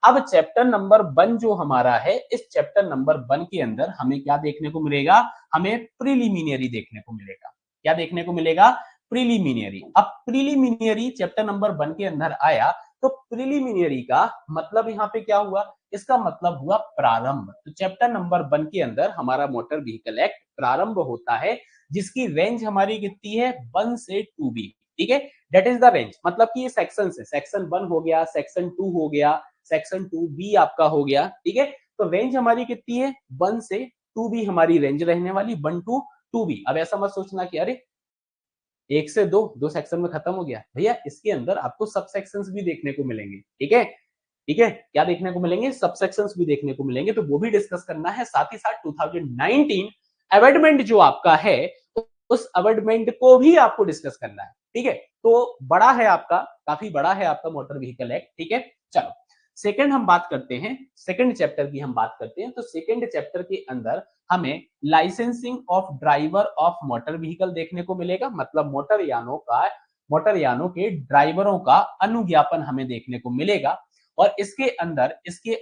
अब चैप्टर नंबर 1 जो हमारा है, इस चैप्टर नंबर 1 के अंदर हमें क्या देखने को मिलेगा, हमें प्रीलिमिनरी देखने को मिलेगा। क्या देखने को मिलेगा, प्रीलिमिनरी। अब प्रीलिमिनरी चैप्टर नंबर 1 के अंदर आया तो प्रीलिमिनरी का मतलब यहाँ पे क्या हुआ, इसका मतलब हुआ प्रारंभ। तो चैप्टर नंबर 1 के अंदर हमारा मोटर व्हीकल एक्ट प्रारंभ होता है, जिसकी रेंज हमारी कितनी है, 1 से 2 वीक। ठीक है, दैट इज द रेंज। मतलब कि ये सेक्शन है, सेक्शन 1 हो गया, सेक्शन 2 हो गया, सेक्शन 2 बी आपका हो गया, ठीक है। तो रेंज हमारी कितनी है, 1 से 2 बी हमारी रेंज रहने वाली, 1 टू 2 बी। अब ऐसा मत सोचना कि अरे 1 से 2, 2 सेक्शन में खत्म हो गया, भैया इसके अंदर आपको सब सेक्शंस भी देखने को मिलेंगे, ठीक है। ठीक है, क्या देखने को मिलेंगे, सब सेक्शंस भी देखने को मिलेंगे, तो वो भी डिस्कस करना है। साथ ही साथ 2019 अमेंडमेंट जो आपका है, उस अमेंडमेंट को भी आपको डिस्कस करना है, ठीक है। तो बड़ा है आपका, काफी बड़ा है आपका मोटर व्हीकल एक्ट, ठीक है। चलो सेकंड हम बात करते हैं, सेकंड चैप्टर की हम बात करते हैं। तो सेकंड चैप्टर के अंदर हमें licensing of driver of motor vehicle देखने को मिलेगा, मतलब मोटर यानों के ड्राइवरों का अनुज्ञापन हमें देखने को मिलेगा। और इसके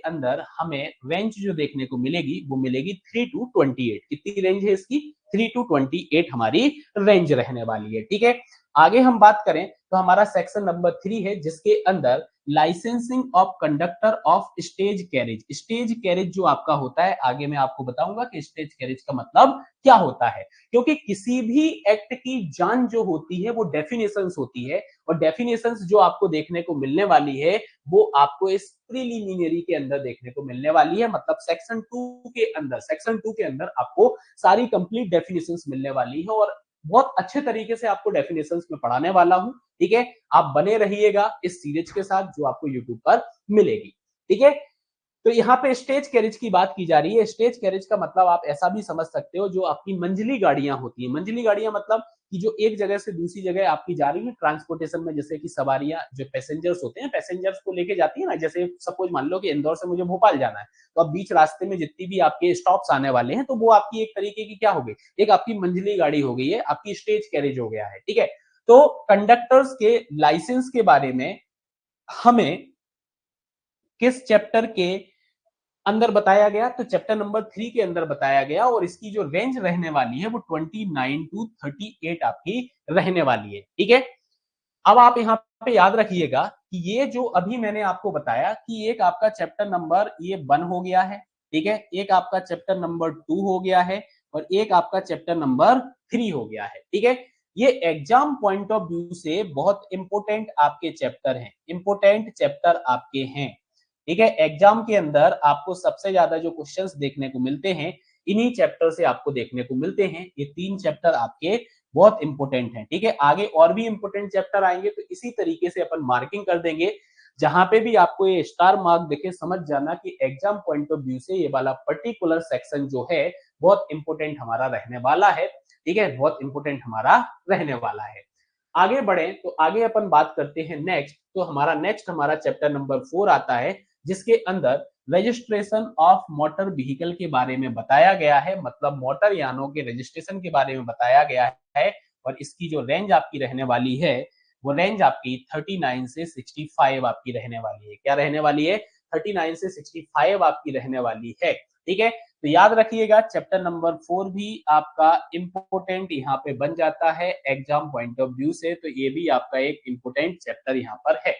अंदर हमें रेंज जो देखने को मिलेगी वो मिलेगी 3 टू 28। कितनी रेंज है इसकी, 3 टू 28 हमारी रेंज रहने वाली है, ठीक है। आगे हम बात करें तो हमारा सेक्शन नंबर 3 है, जिसके अंदर licensing of conductor of stage carriage. Stage carriage जो आपका होता है, आगे मैं आपको बताऊंगा कि स्टेज कैरेज का मतलब क्या होता है, क्योंकि किसी भी एक्ट की जान जो होती है वो डेफिनेशंस होती है, और डेफिनेशंस जो आपको देखने को मिलने वाली है वो आपको इस प्रीलिमिनरी के अंदर देखने को मिलने वाली है। मतलब सेक्शन 2 के अंदर आपको सारी कंप्लीट डेफिनेशंस मिलने वाली है, और बहुत अच्छे तरीके से आपको डेफिनेशंस में पढ़ाने वाला हूं, ठीक है। आप बने रहिएगा इस सीरीज के साथ जो आपको यूट्यूब पर मिलेगी, ठीक है। तो यहाँ पे स्टेज कैरेज की बात की जा रही है। स्टेज कैरेज का मतलब आप ऐसा भी समझ सकते हो, जो आपकी मंजिली गाड़ियां होती है। मंजिली गाड़ियां मतलब कि जो एक जगह से दूसरी जगह आपकी जा रही है ट्रांसपोर्टेशन में, जैसे कि सवारियां जो पैसेंजर्स होते हैं, पैसेंजर्स को लेके जाती है ना। जैसे सपोज मान लो कि इंदौर से मुझे भोपाल जाना है, तो अब बीच रास्ते में जितनी भी आपके स्टॉप्स आने वाले हैं, तो वो आपकी एक तरीके की क्या हो गई, एक आपकी मंजिली गाड़ी हो गई है, आपकी स्टेज कैरेज हो गया है, ठीक है। तो कंडक्टर्स के लाइसेंस के बारे में हमें किस चैप्टर के अंदर बताया गया, तो चैप्टर नंबर 3 के अंदर बताया गया, और इसकी जो रेंज रहने वाली है वो 29 टू 38 आपकी रहने वाली है, ठीक है। अब आप यहाँ पे याद रखिएगा कि ये जो अभी मैंने आपको बताया कि एक आपका चैप्टर नंबर ये 1 हो गया है, ठीक है, एक आपका चैप्टर नंबर 2 हो गया है, और एक आपका चैप्टर नंबर 3 हो गया है, ठीक है। ये एग्जाम पॉइंट ऑफ व्यू से बहुत इंपोर्टेंट आपके चैप्टर हैं, इंपोर्टेंट चैप्टर आपके हैं, ठीक है। एग्जाम के अंदर आपको सबसे ज्यादा जो क्वेश्चंस देखने को मिलते हैं इन्हीं चैप्टर से आपको देखने को मिलते हैं। ये 3 चैप्टर आपके बहुत इंपोर्टेंट है, ठीक है। आगे और भी इंपोर्टेंट चैप्टर आएंगे तो इसी तरीके से अपन मार्किंग कर देंगे। जहां पे भी आपको ये स्टार मार्क देखे समझ जाना कि एग्जाम पॉइंट ऑफ व्यू से ये वाला पर्टिकुलर सेक्शन जो है बहुत इंपोर्टेंट हमारा रहने वाला है, ठीक है, बहुत इंपोर्टेंट हमारा रहने वाला है। आगे बढ़े तो आगे अपन बात करते हैं नेक्स्ट। तो हमारा चैप्टर नंबर 4 आता है, जिसके अंदर रजिस्ट्रेशन ऑफ मोटर व्हीकल के बारे में बताया गया है, मतलब मोटर यानों के रजिस्ट्रेशन के बारे में बताया गया है। और इसकी जो रेंज आपकी रहने वाली है वो रेंज आपकी 39 से 65 आपकी रहने वाली है। क्या रहने वाली है, 39 से 65 आपकी रहने वाली है, ठीक है। तो याद रखिएगा चैप्टर नंबर 4 भी आपका इंपोर्टेंट यहाँ पे बन जाता है एग्जाम पॉइंट ऑफ व्यू से। तो ये भी आपका एक इंपोर्टेंट चैप्टर यहाँ पर है,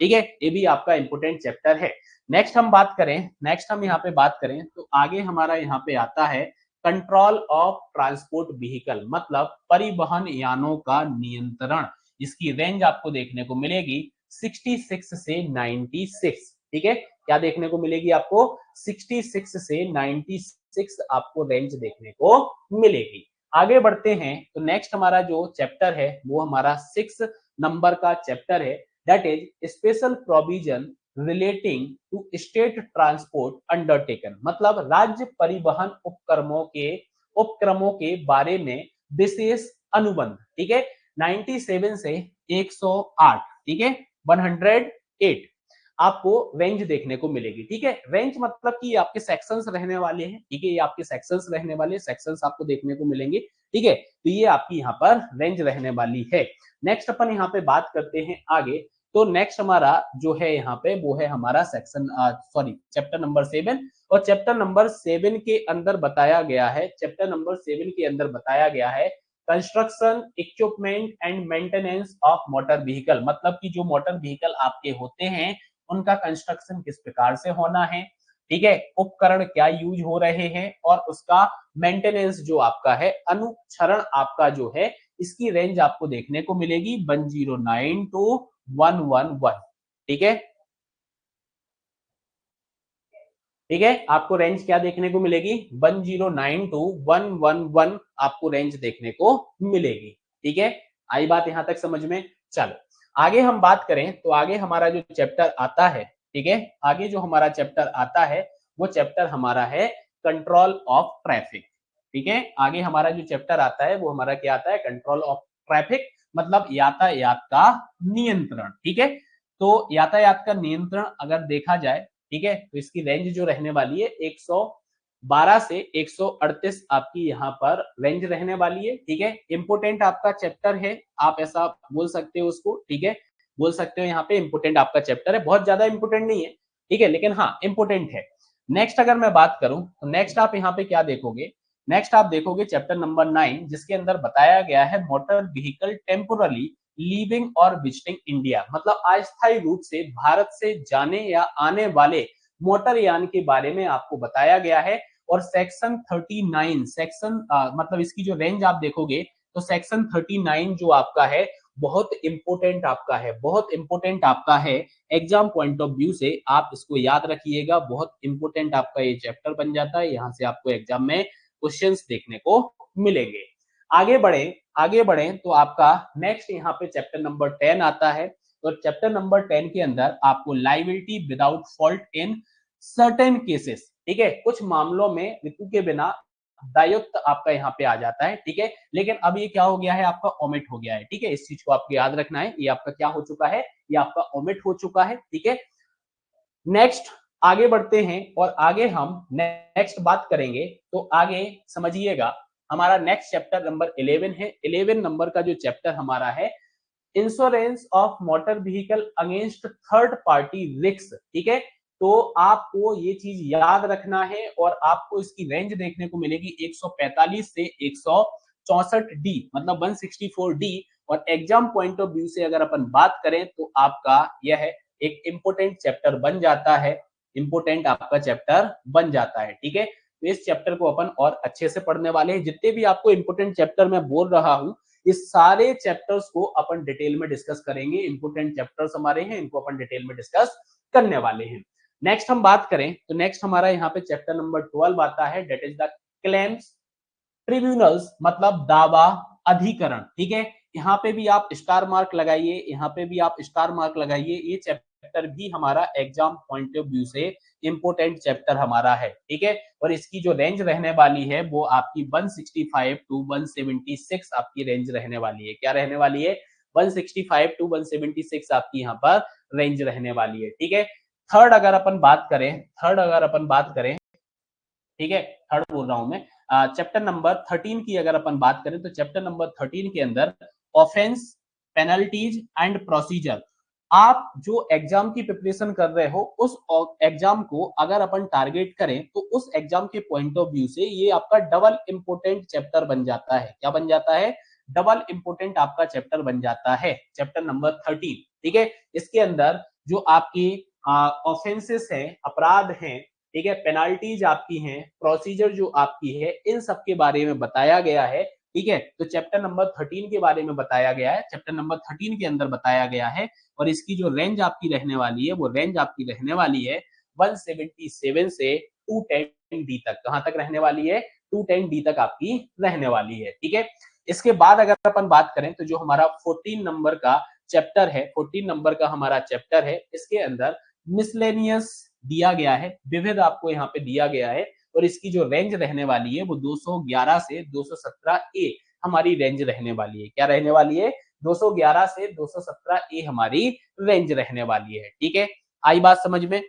ठीक है, ये भी आपका इंपोर्टेंट चैप्टर है। नेक्स्ट हम यहाँ पे बात करें तो आगे हमारा यहाँ पे आता है कंट्रोल ऑफ ट्रांसपोर्ट व्हीकल, मतलब परिवहन यानों का नियंत्रण। इसकी रेंज आपको देखने को मिलेगी 66 से 96, ठीक है। क्या देखने को मिलेगी आपको, 66 से 96 आपको रेंज देखने को मिलेगी। आगे बढ़ते हैं तो नेक्स्ट हमारा जो चैप्टर है वो हमारा 6 नंबर का चैप्टर है, that is special provision relating to state transport undertaken, मतलब राज्य परिवहन उपक्रमों के बारे में विशेष अनुबंध, ठीक है। 97 से 108, ठीक है, 108 आपको रेंज देखने को मिलेगी, ठीक है। रेंज मतलब कि आपके सेक्शंस रहने वाले हैं, ठीक है, ये आपके सेक्शंस रहने वाले, सेक्शंस आपको देखने को मिलेंगे, ठीक है। तो ये आपकी यहाँ पर रेंज रहने वाली है। नेक्स्ट अपन यहाँ पे बात करते हैं आगे। तो नेक्स्ट हमारा जो है यहाँ पे वो है हमारा चैप्टर नंबर 7। और चैप्टर नंबर 7 के अंदर बताया गया है, construction equipment and maintenance of motor vehicle, मतलब कि जो मोटर व्हीकल आपके होते हैं उनका कंस्ट्रक्शन किस प्रकार से होना है, ठीक है, उपकरण क्या यूज हो रहे हैं, और उसका मेंटेनेंस जो आपका है, अनुक्षरण आपका जो है इसकी रेंज आपको देखने को मिलेगी 109 टू 111। ठीक है, ठीक है, आपको रेंज क्या देखने को मिलेगी 109 टू 111 आपको रेंज देखने को मिलेगी। ठीक है, आई बात यहां तक समझ में। चलो आगे हम बात करें तो आगे हमारा जो चैप्टर आता है, ठीक है, आगे जो हमारा चैप्टर आता है वो चैप्टर हमारा है कंट्रोल ऑफ ट्रैफिक। ठीक है, आगे हमारा जो चैप्टर आता है वो हमारा क्या आता है, कंट्रोल ऑफ ट्रैफिक, मतलब यातायात का नियंत्रण। ठीक है, तो यातायात का नियंत्रण अगर देखा जाए, ठीक है, तो इसकी रेंज जो रहने वाली है 112 से 138 आपकी यहाँ पर रेंज रहने वाली है। ठीक है, इंपोर्टेंट आपका चैप्टर है, आप ऐसा बोल सकते हो उसको। ठीक है, बोल सकते हो यहाँ पे इंपोर्टेंट आपका चैप्टर है, बहुत ज्यादा इंपोर्टेंट नहीं है, ठीक है, लेकिन हाँ इंपोर्टेंट है। नेक्स्ट अगर मैं बात करूं तो नेक्स्ट आप यहाँ पे क्या देखोगे, नेक्स्ट आप देखोगे चैप्टर नंबर 9 जिसके अंदर बताया गया है मोटर व्हीकल टेम्पोरली लीविंग और विजिटिंग इंडिया, मतलब अस्थायी रूप से भारत से जाने या आने वाले मोटर यान के बारे में आपको बताया गया है। और सेक्शन 39 सेक्शन मतलब इसकी जो रेंज आप देखोगे तो सेक्शन 39 जो आपका है बहुत इंपोर्टेंट आपका है, बहुत इंपोर्टेंट आपका है एग्जाम पॉइंट ऑफ व्यू से, आप इसको याद रखिएगा, बहुत इंपोर्टेंट आपका ये चैप्टर बन जाता है, यहाँ से आपको एग्जाम में क्वेश्चंस देखने को मिलेंगे। आगे बढ़े, आगे बढ़े तो आपका नेक्स्ट यहाँ पे चैप्टर नंबर 10 आता है। तो चैप्टर नंबर 10 के अंदर आपको liability without fault in certain cases, ठीक है, कुछ मामलों में ऋतु के बिना दायित्व आपका यहाँ पे आ जाता है। ठीक है, लेकिन अब ये क्या हो गया है, आपका ओमिट हो गया है। ठीक है, इस चीज को आपको याद रखना है, ये आपका क्या हो चुका है, ये आपका ओमिट हो चुका है। ठीक है, नेक्स्ट आगे बढ़ते हैं और आगे हम नेक्स्ट बात करेंगे तो आगे समझिएगा हमारा नेक्स्ट चैप्टर नंबर 11 है। 11 नंबर का जो चैप्टर हमारा है insurance of motor vehicle against third party risk. ठीक है, तो आपको ये चीज याद रखना है और आपको इसकी रेंज देखने को मिलेगी 145 से 164 डी, मतलब 164 डी। और एग्जाम पॉइंट ऑफ व्यू से अगर अपन बात करें तो आपका यह एक इंपोर्टेंट चैप्टर बन जाता है, इंपोर्टेंट आपका चैप्टर बन जाता है। ठीक है, तो इस चैप्टर को अपन और अच्छे से पढ़ने वाले हैं, जितने भी आपको इंपोर्टेंट चैप्टर मैं बोल रहा हूं इस सारे चैप्टर्स को अपन डिटेल में डिस्कस करेंगे, इंपोर्टेंट चैप्टर्स हमारे हैं, इनको अपन डिटेल में डिस्कस करने वाले हैं। नेक्स्ट हम बात करें तो नेक्स्ट हमारा यहाँ पे चैप्टर नंबर 12 आता है, that is the claims tribunals, मतलब दावा अधिकरण। ठीक है, यहाँ पे भी आप स्टार मार्क लगाइए, यहाँ पे भी आप स्टार मार्क लगाइए, ये चैप्टर भी हमारा एग्जाम पॉइंट ऑफ व्यू से इंपोर्टेंट चैप्टर हमारा है। ठीक है, और इसकी जो रेंज रहने वाली है वो आपकी 165 टू 176 आपकी रेंज रहने वाली है। क्या रहने वाली है, 165 टू 176 आपकी यहाँ पर रेंज रहने वाली है। ठीक है, थर्ड अगर अपन बात करें, थर्ड अगर अपन बात करें, ठीक है, थर्ड बोल रहा हूं मैं, चैप्टर नंबर 13 की अगर अपन बात करें तो चैप्टर नंबर 13 के अंदर ऑफेंस, पेनल्टीज एंड प्रोसीजर, आप जो एग्जाम की प्रिपरेशन कर रहे हो उस एग्जाम को अगर अपन टारगेट करें तो उस एग्जाम के पॉइंट ऑफ व्यू से ये आपका डबल इंपोर्टेंट चैप्टर बन जाता है। क्या बन जाता है, डबल इंपोर्टेंट आपका चैप्टर बन जाता है, चैप्टर नंबर 13। ठीक है, इसके अंदर जो आपकी ऑफेंसेस है, अपराध हैं, ठीक है, पेनाल्टीज आपकी हैं, प्रोसीजर जो आपकी है, इन सब के बारे में बताया गया है। ठीक है, तो चैप्टर नंबर 13 के बारे में बताया गया है, चैप्टर नंबर 13 के अंदर बताया गया है। और इसकी जो रेंज आपकी रहने वाली है वो रेंज आपकी रहने वाली है 177 से 210 डी तक। कहां तक रहने वाली है, 210 डी तक आपकी रहने वाली है। ठीक है, इसके बाद अगर अपन बात करें तो जो हमारा 14 नंबर का चैप्टर है, 14 नंबर का हमारा चैप्टर है, इसके अंदर मिसलेनियस दिया गया है, विविध आपको यहाँ पे दिया गया है। और इसकी जो रेंज रहने वाली है वो 211 से 217 ए हमारी रेंज रहने वाली है। क्या रहने वाली है, 211 से 217 ए हमारी रेंज रहने वाली है। ठीक है, आई बात समझ में।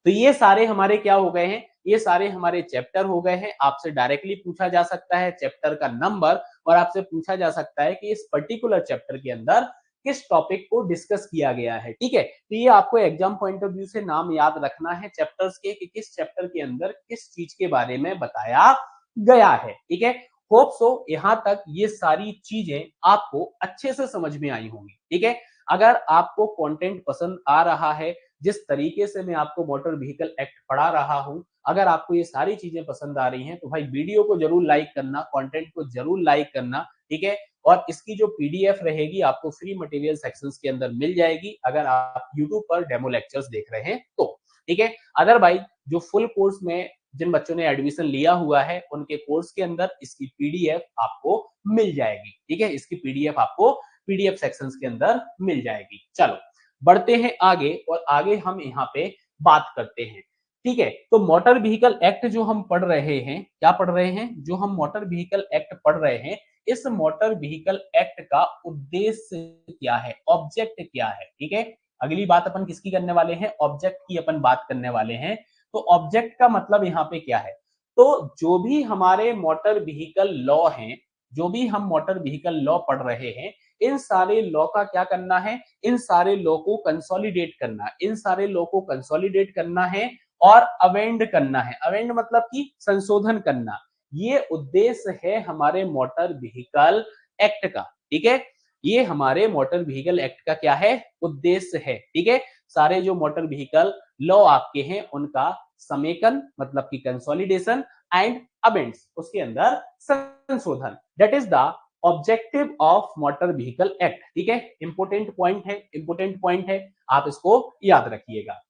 तो ये सारे हमारे क्या हो गए हैं, ये सारे हमारे चैप्टर हो गए हैं। आपसे डायरेक्टली पूछा जा सकता है चैप्टर का नंबर और आपसे पूछा जा सकता है कि इस पर्टिकुलर चैप्टर के अंदर किस टॉपिक को डिस्कस किया गया है। ठीक है, तो ये आपको एग्जाम पॉइंट ऑफ व्यू से नाम याद रखना है चैप्टर्स के कि किस चैप्टर के अंदर किस चीज के बारे में बताया गया है। ठीक है, होप सो यहां तक ये सारी चीजें आपको अच्छे से समझ में आई होंगी। ठीक है, अगर आपको कंटेंट पसंद आ रहा है, जिस तरीके से मैं आपको मोटर व्हीकल एक्ट पढ़ा रहा हूं, अगर आपको ये सारी चीजें पसंद आ रही हैं तो भाई वीडियो को जरूर लाइक करना, कंटेंट को जरूर लाइक करना। ठीक है। और इसकी जो पीडीएफ रहेगी आपको फ्री मटेरियल सेक्शंस के अंदर मिल जाएगी अगर आप यूट्यूब पर डेमो लेक्चर्स देख रहे हैं तो, ठीक है। अदरवाइज जो फुल कोर्स में जिन बच्चों ने एडमिशन लिया हुआ है उनके कोर्स के अंदर इसकी पीडीएफ आपको मिल जाएगी, ठीक है। इसकी पीडीएफ आपको पीडीएफ सेक्शंस के अंदर मिल जाएगी। चलो बढ़ते हैं आगे और आगे हम यहाँ पे बात करते हैं, ठीक है। तो मोटर व्हीकल एक्ट जो हम पढ़ रहे हैं, क्या पढ़ रहे हैं, जो हम मोटर व्हीकल एक्ट पढ़ रहे हैं, इस मोटर व्हीकल एक्ट का उद्देश्य क्या है, ऑब्जेक्ट क्या है, ठीक है। अगली बात अपन किसकी करने वाले हैं, ऑब्जेक्ट की अपन बात करने वाले हैं। तो ऑब्जेक्ट का मतलब यहाँ पे क्या है, तो जो भी हमारे मोटर व्हीकल लॉ हैं, जो भी हम मोटर व्हीकल लॉ पढ़ रहे हैं, इन सारे लॉ का क्या करना है, इन सारे लॉ को कंसोलिडेट करना, इन सारे लॉ को कंसोलिडेट करना है और अवेंड करना है। अवेंड मतलब कि संशोधन करना, ये उद्देश्य है हमारे मोटर व्हीकल एक्ट का, ठीक है। ये हमारे मोटर व्हीकल एक्ट का क्या है, उद्देश्य है, ठीक है। सारे जो मोटर व्हीकल लॉ आपके हैं उनका समेकन मतलब कि कंसोलिडेशन एंड अमेंड्स, उसके अंदर संशोधन, that is the objective of motor vehicle act, ठीक है। इंपोर्टेंट पॉइंट है, इंपोर्टेंट पॉइंट है, आप इसको याद रखिएगा।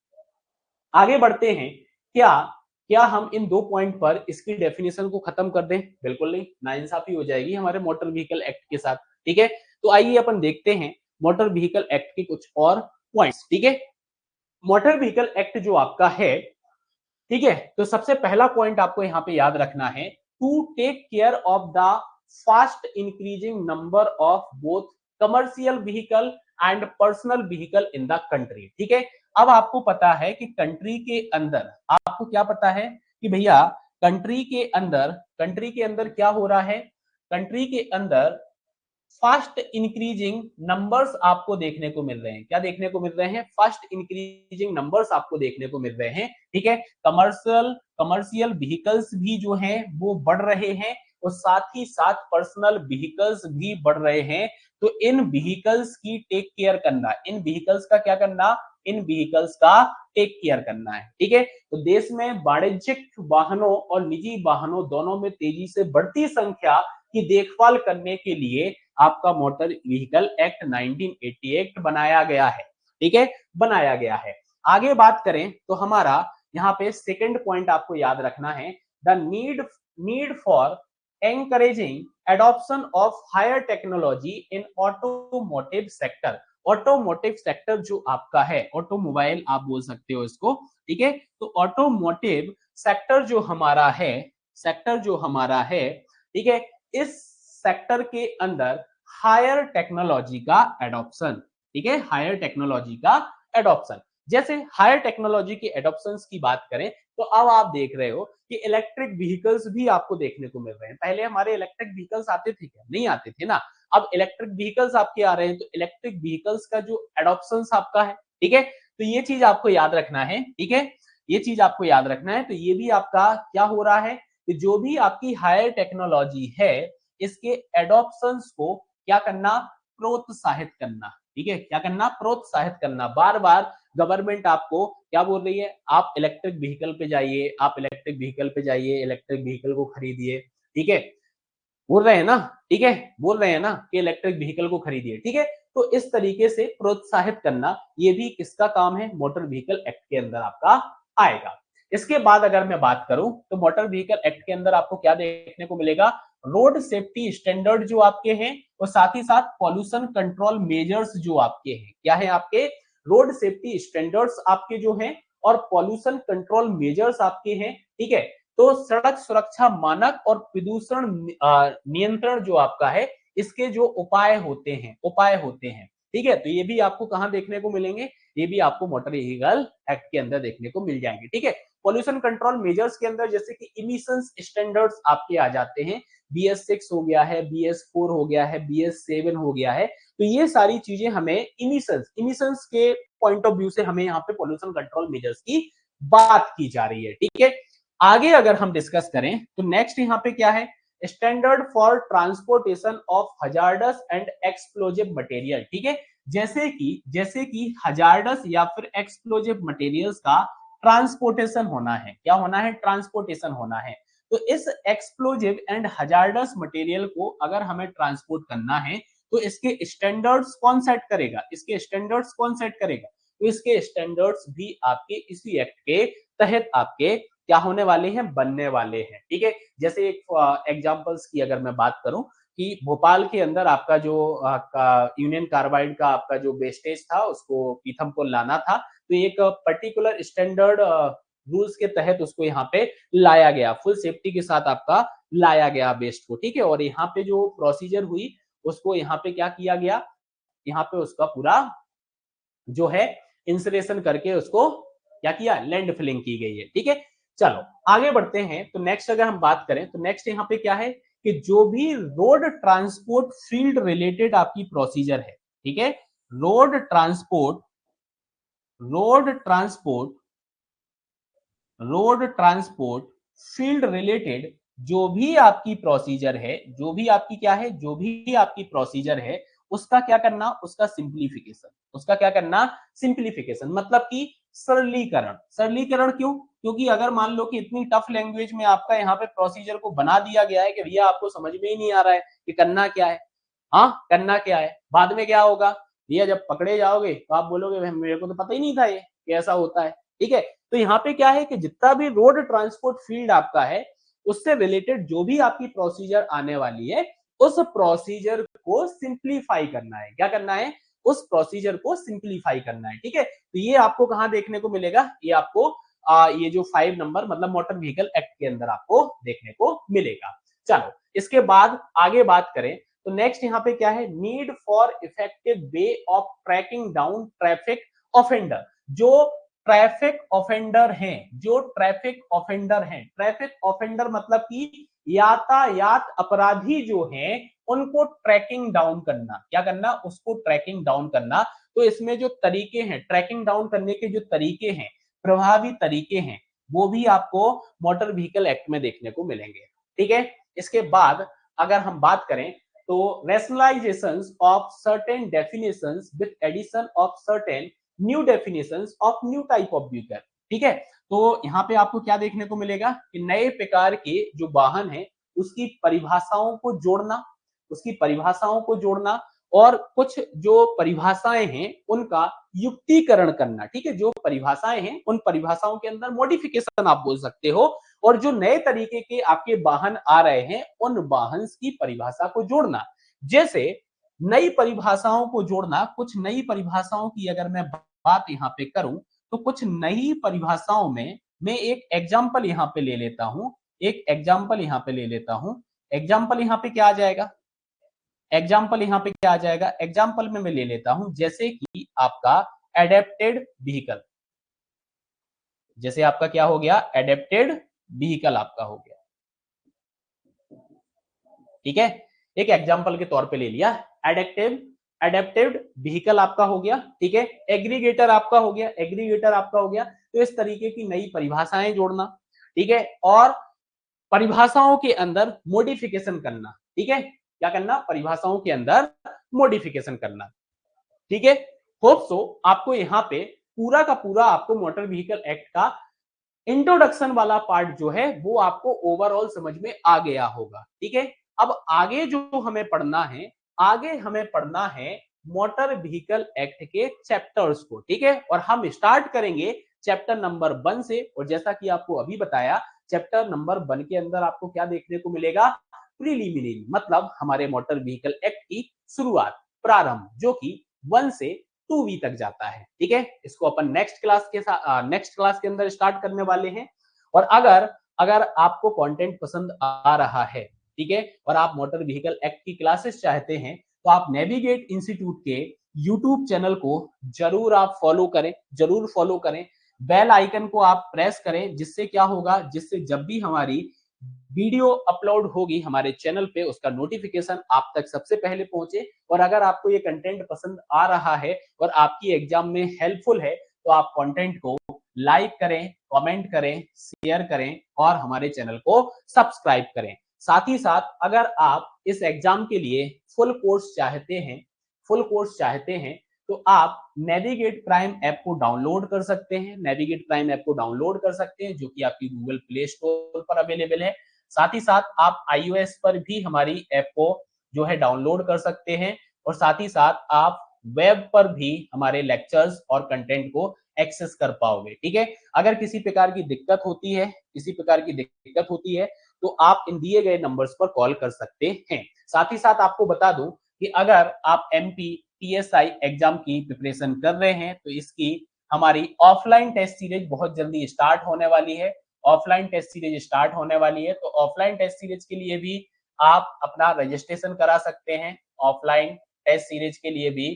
आगे बढ़ते हैं, क्या क्या हम इन दो पॉइंट पर इसकी डेफिनेशन को खत्म कर दें, बिल्कुल नहीं, नाइंसाफी हो जाएगी हमारे मोटर व्हीकल एक्ट के साथ, ठीक है। तो आइए अपन देखते हैं मोटर व्हीकल एक्ट के कुछ और पॉइंट्स, ठीक है। मोटर व्हीकल एक्ट जो आपका है, ठीक है, तो सबसे पहला पॉइंट आपको यहाँ पे याद रखना है, to take care of the fast increasing number of both commercial vehicle and personal vehicle in the country, ठीक है। अब आपको पता है कि कंट्री के अंदर, आपको क्या पता है कि भैया कंट्री के अंदर क्या हो रहा है, कंट्री के अंदर फास्ट इंक्रीजिंग नंबर्स आपको देखने को मिल रहे हैं, क्या देखने को मिल रहे हैं, फास्ट इंक्रीजिंग नंबर्स आपको देखने को मिल रहे हैं, ठीक है। कमर्शियल व्हीकल्स भी जो हैं वो बढ़ रहे हैं और साथ ही साथ पर्सनल व्हीकल्स भी बढ़ रहे हैं। तो इन व्हीकल्स की टेक केयर करना, इन व्हीकल्स का क्या करना, इन व्हीकल्स का टेक केयर करना है, ठीक है। तो देश में वाणिज्यिक वाहनों और निजी वाहनों दोनों में तेजी से बढ़ती संख्या की देखभाल करने के लिए आपका मोटर व्हीकल एक्ट 1988 बनाया गया है, ठीक है, बनाया गया है। आगे बात करें तो हमारा यहाँ पे सेकंड पॉइंट आपको याद रखना है, the need for encouraging adoption of higher technology in automotive sector. Automotive sector जो आपका है, ऑटोमोबाइल आप बोल सकते हो इसको, ठीक है। तो ऑटोमोटिव सेक्टर जो हमारा है, सेक्टर जो हमारा है, ठीक है, इस सेक्टर के अंदर हायर टेक्नोलॉजी का एडॉप्शन, ठीक है, हायर टेक्नोलॉजी का एडॉप्शन। जैसे हायर टेक्नोलॉजी के एडॉप्शंस की बात करें तो अब आप देख रहे हो कि इलेक्ट्रिक व्हीकल्स भी आपको देखने को मिल रहे हैं। पहले हमारे इलेक्ट्रिक व्हीकल्स आते थे क्या, नहीं आते थे ना। अब इलेक्ट्रिक व्हीकल्स आपके आ रहे हैं, तो इलेक्ट्रिक व्हीकल्स का जो एडॉप्शंस आपका है, ठीक है, तो ये चीज आपको याद रखना है, ठीक है, ये चीज आपको याद रखना है। तो ये भी आपका क्या हो रहा है कि जो भी आपकी हायर टेक्नोलॉजी है इसके एडॉप्शंस को क्या करना, प्रोत्साहित करना, ठीक है, क्या करना, प्रोत्साहित करना। बार बार गवर्नमेंट आपको क्या बोल रही है, आप इलेक्ट्रिक व्हीकल पे जाइए, आप इलेक्ट्रिक व्हीकल पे जाइए, इलेक्ट्रिक व्हीकल को खरीदिए, ठीक है, बोल रहे हैं ना, ठीक है, बोल रहे हैं ना कि इलेक्ट्रिक व्हीकल को खरीदिए, ठीक है। तो इस तरीके से प्रोत्साहित करना ये भी किसका काम है, मोटर व्हीकल एक्ट के अंदर आपका आएगा। इसके बाद अगर मैं बात करूं तो मोटर व्हीकल एक्ट के अंदर आपको क्या देखने को मिलेगा, रोड सेफ्टी स्टैंडर्ड जो आपके हैं और साथ ही साथ पॉल्यूशन कंट्रोल मेजर्स जो आपके हैं, क्या है आपके, रोड सेफ्टी स्टैंडर्ड्स आपके जो हैं और पॉल्यूशन कंट्रोल मेजर्स आपके हैं, ठीक है। तो सड़क सुरक्षा मानक और प्रदूषण नियंत्रण जो आपका है इसके जो उपाय होते हैं, ठीक है। तो ये भी आपको कहां देखने को मिलेंगे, ये भी आपको मोटर व्हीकल एक्ट के अंदर देखने को मिल जाएंगे, ठीक है। पॉल्यूशन कंट्रोल मेजर्स के अंदर जैसे कि इमिशंस स्टैंडर्ड्स आपके आ जाते हैं, BS6 हो गया है, BS4 हो गया है, BS7 हो गया है। तो ये सारी चीजें हमें इमिशंस के पॉइंट ऑफ व्यू से हमें यहाँ पे पॉल्यूशन कंट्रोल मेजर्स की बात की जा रही है, ठीक है। आगे अगर हम डिस्कस करें तो नेक्स्ट यहाँ पे क्या है, standard for transportation of hazardous and explosive material, ठीक है। जैसे कि हजार्डस या फिर एक्सप्लोजिव मटेरियल्स का ट्रांसपोर्टेशन होना है, क्या होना है, ट्रांसपोर्टेशन होना है। तो इस एक्सप्लोजिव एंड हजार्डस मटेरियल को अगर हमें ट्रांसपोर्ट करना है तो इसके स्टैंडर्ड्स कौन सेट करेगा, इसके स्टैंडर्ड्स कौन सेट करेगा, तो इसके स्टैंडर्ड्स भी आपके इसी एक्ट के तहत आपके क्या होने वाले हैं, बनने वाले हैं। ठीक है, जैसे एक एग्जांपल्स की अगर मैं बात करूं कि भोपाल के अंदर आपका जो यूनियन कार्बाइड का आपका जो वेस्टेज था उसको पीथम को लाना था, तो एक पर्टिकुलर स्टैंडर्ड रूल्स के तहत उसको यहाँ पे लाया गया, फुल सेफ्टी के साथ आपका लाया गया वेस्ट को। ठीक है, और यहाँ पे जो प्रोसीजर हुई उसको यहाँ पे क्या किया गया, यहाँ पे उसका पूरा जो है इंसुलेशन करके उसको क्या किया, लैंड फिलिंग की गई है। ठीक है, चलो आगे बढ़ते हैं। तो नेक्स्ट अगर हम बात करें तो नेक्स्ट यहाँ पे क्या है कि जो भी रोड ट्रांसपोर्ट फील्ड रिलेटेड आपकी प्रोसीजर है, ठीक है, road transport road transport road transport field related जो भी आपकी प्रोसीजर है, जो भी आपकी क्या है, जो भी आपकी प्रोसीजर है, उसका क्या करना, उसका सिंप्लीफिकेशन, उसका क्या करना, सिंप्लीफिकेशन मतलब कि सरलीकरण। सरलीकरण क्यों, क्योंकि अगर मान लो कि इतनी टफ लैंग्वेज में आपका यहाँ पे प्रोसीजर को बना दिया गया है कि भैया आपको समझ में ही नहीं आ रहा है कि करना क्या है, हाँ करना क्या है, बाद में क्या होगा भैया, जब पकड़े जाओगे तो आप बोलोगे मेरे को तो पता ही नहीं था ये कैसा होता है। ठीक है, तो यहाँ पे क्या है कि जितना भी रोड ट्रांसपोर्ट फील्ड आपका है उससे रिलेटेड जो भी आपकी प्रोसीजर आने वाली है उस प्रोसीजर को सिंप्लीफाई करना है, क्या करना है, उस प्रोसीजर को सिंप्लीफाई करना है। ठीक है, तो ये आपको कहाँ देखने को मिलेगा, ये आपको ये जो 5 नंबर मतलब मोटर व्हीकल एक्ट के अंदर आपको देखने को मिलेगा। चलो इसके बाद आगे बात करें तो नेक्स्ट यहाँ पे क्या है, need for effective way of tracking down traffic offender. जो ट्रैफिक ऑफेंडर हैं, जो ट्रैफिक ऑफेंडर हैं, ट्रैफिक ऑफेंडर मतलब कि यातायात अपराधी जो हैं उनको ट्रैकिंग डाउन करना, क्या करना, उसको ट्रैकिंग डाउन करना। तो इसमें जो तरीके हैं ट्रैकिंग डाउन करने के, जो तरीके हैं, प्रभावी तरीके हैं, वो भी आपको मोटर व्हीकल एक्ट में देखने को मिलेंगे। ठीक है, इसके बाद अगर हम बात करें तो rationalizations of certain definitions with addition of certain new definitions of new type of vehicle। ठीक है, तो यहाँ पे आपको क्या देखने को मिलेगा कि नए प्रकार के जो वाहन है उसकी परिभाषाओं को जोड़ना, उसकी परिभाषाओं को जोड़ना और कुछ जो परिभाषाएं हैं उनका युक्तिकरण करना। ठीक है, जो परिभाषाएं हैं उन परिभाषाओं के अंदर मॉडिफिकेशन आप बोल सकते हो, और जो नए तरीके के आपके वाहन आ रहे हैं उन वाहन की परिभाषा को जोड़ना। जैसे नई परिभाषाओं को जोड़ना, कुछ नई परिभाषाओं की अगर मैं बात यहाँ पे करूं तो कुछ नई परिभाषाओं में मैं एक एग्जाम्पल यहाँ पे ले लेता हूं, एक एग्जाम्पल यहाँ पे ले लेता हूं। एग्जाम्पल यहाँ पे क्या आ जाएगा, एग्जाम्पल यहाँ पे क्या आ जाएगा, एग्जाम्पल में मैं ले लेता हूं जैसे कि आपका एडेप्टेड व्हीकल, जैसे आपका क्या हो गया, एडेप्टेड व्हीकल आपका हो गया। ठीक है, एक एग्जांपल के तौर पे ले लिया, एडेप्टिव व्हीकल आपका हो गया। ठीक है, एग्रीगेटर आपका हो गया, एग्रीगेटर आपका हो गया। तो इस तरीके की नई परिभाषाएं जोड़ना, ठीक है, और परिभाषाओं के अंदर मॉडिफिकेशन करना। ठीक है, क्या करना, परिभाषाओं के अंदर मॉडिफिकेशन करना। ठीक है, होप सो आपको यहाँ पे पूरा का पूरा आपको मोटर व्हीकल एक्ट का इंट्रोडक्शन वाला पार्ट जो है वो आपको ओवरऑल समझ में आ गया होगा। ठीक है, अब आगे जो हमें पढ़ना है, आगे हमें पढ़ना है मोटर व्हीकल एक्ट के चैप्टर्स को। ठीक है, और हम स्टार्ट करेंगे चैप्टर नंबर 1 से, और जैसा कि आपको अभी बताया चैप्टर नंबर 1 के अंदर आपको क्या देखने को मिलेगा, प्रीलिमिनरी मतलब हमारे मोटर व्हीकल एक्ट की शुरुआत, प्रारंभ, जो कि 1 से 2V तक जाता है। ठीक है, इसको अपन नेक्स्ट क्लास के साथ नेक्स्ट क्लास के अंदर स्टार्ट करने वाले हैं। और अगर अगर आपको कंटेंट पसंद आ रहा है, ठीक है, और आप मोटर व्हीकल एक्ट की क्लासेस चाहते हैं तो आप नेविगेट इंस्टीट्यूट के यूट्यूब चैनल को जरूर आप फॉलो करें, जरूर फॉलो करें। बेल आइकन को आप प्रेस करें, जिससे क्या होगा, जिससे जब भी हमारी वीडियो अपलोड होगी हमारे चैनल पे उसका नोटिफिकेशन आप तक सबसे पहले पहुंचे। और अगर आपको ये कंटेंट पसंद आ रहा है और आपकी एग्जाम में हेल्पफुल है तो आप कंटेंट को लाइक करें, कमेंट करें, शेयर करें और हमारे चैनल को सब्सक्राइब करें। साथ ही साथ अगर आप इस एग्जाम के लिए फुल कोर्स चाहते हैं, फुल कोर्स चाहते हैं तो आप नेविगेट प्राइम ऐप को डाउनलोड कर सकते हैं, नेविगेट प्राइम ऐप को डाउनलोड कर सकते हैं जो कि आपकी गूगल प्ले स्टोर पर अवेलेबल है। साथ ही साथ आप iOS पर भी हमारी ऐप को जो है डाउनलोड कर सकते हैं और साथ ही साथ आप वेब पर भी हमारे लेक्चर्स और कंटेंट को एक्सेस कर पाओगे। ठीक है, अगर किसी प्रकार की दिक्कत होती है, तो आप इन दिए गए नंबर्स पर कॉल कर सकते हैं। साथ ही साथ आपको बता दूं कि अगर आप एमपी पीएसआई एग्जाम की प्रिपरेशन कर रहे हैं तो इसकी हमारी ऑफलाइन टेस्ट सीरीज बहुत जल्दी स्टार्ट होने वाली है। तो ऑफलाइन टेस्ट सीरीज के लिए भी आप अपना रजिस्ट्रेशन करा सकते हैं। ऑफलाइन टेस्ट सीरीज के लिए भी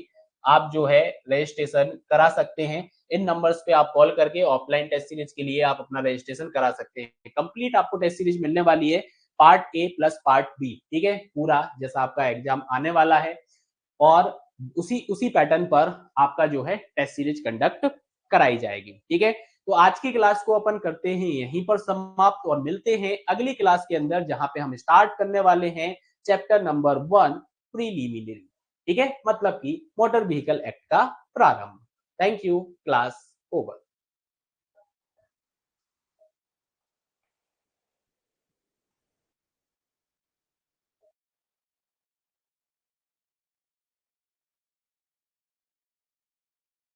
आप जो है रजिस्ट्रेशन करा सकते हैं। इन नंबर्स पे आप कॉल करके ऑफलाइन टेस्ट सीरीज के लिए आप अपना रजिस्ट्रेशन करा सकते हैं। कंप्लीट आपको टेस्ट सीरीज मिलने वाली है, part A plus part B. ठीक है, पूरा जैसा आपका एग्जाम आने वाला है और उसी उसी पैटर्न पर आपका जो है टेस्ट सीरीज कंडक्ट कराई जाएगी। ठीक है, तो आज की क्लास को अपन करते हैं यहीं पर समाप्त और मिलते हैं अगली क्लास के अंदर, जहां पे हम स्टार्ट करने वाले हैं चैप्टर नंबर 1 प्रीलिमिनरी। ठीक है, मतलब कि मोटर व्हीकल एक्ट का प्रारंभ। Thank you, class over.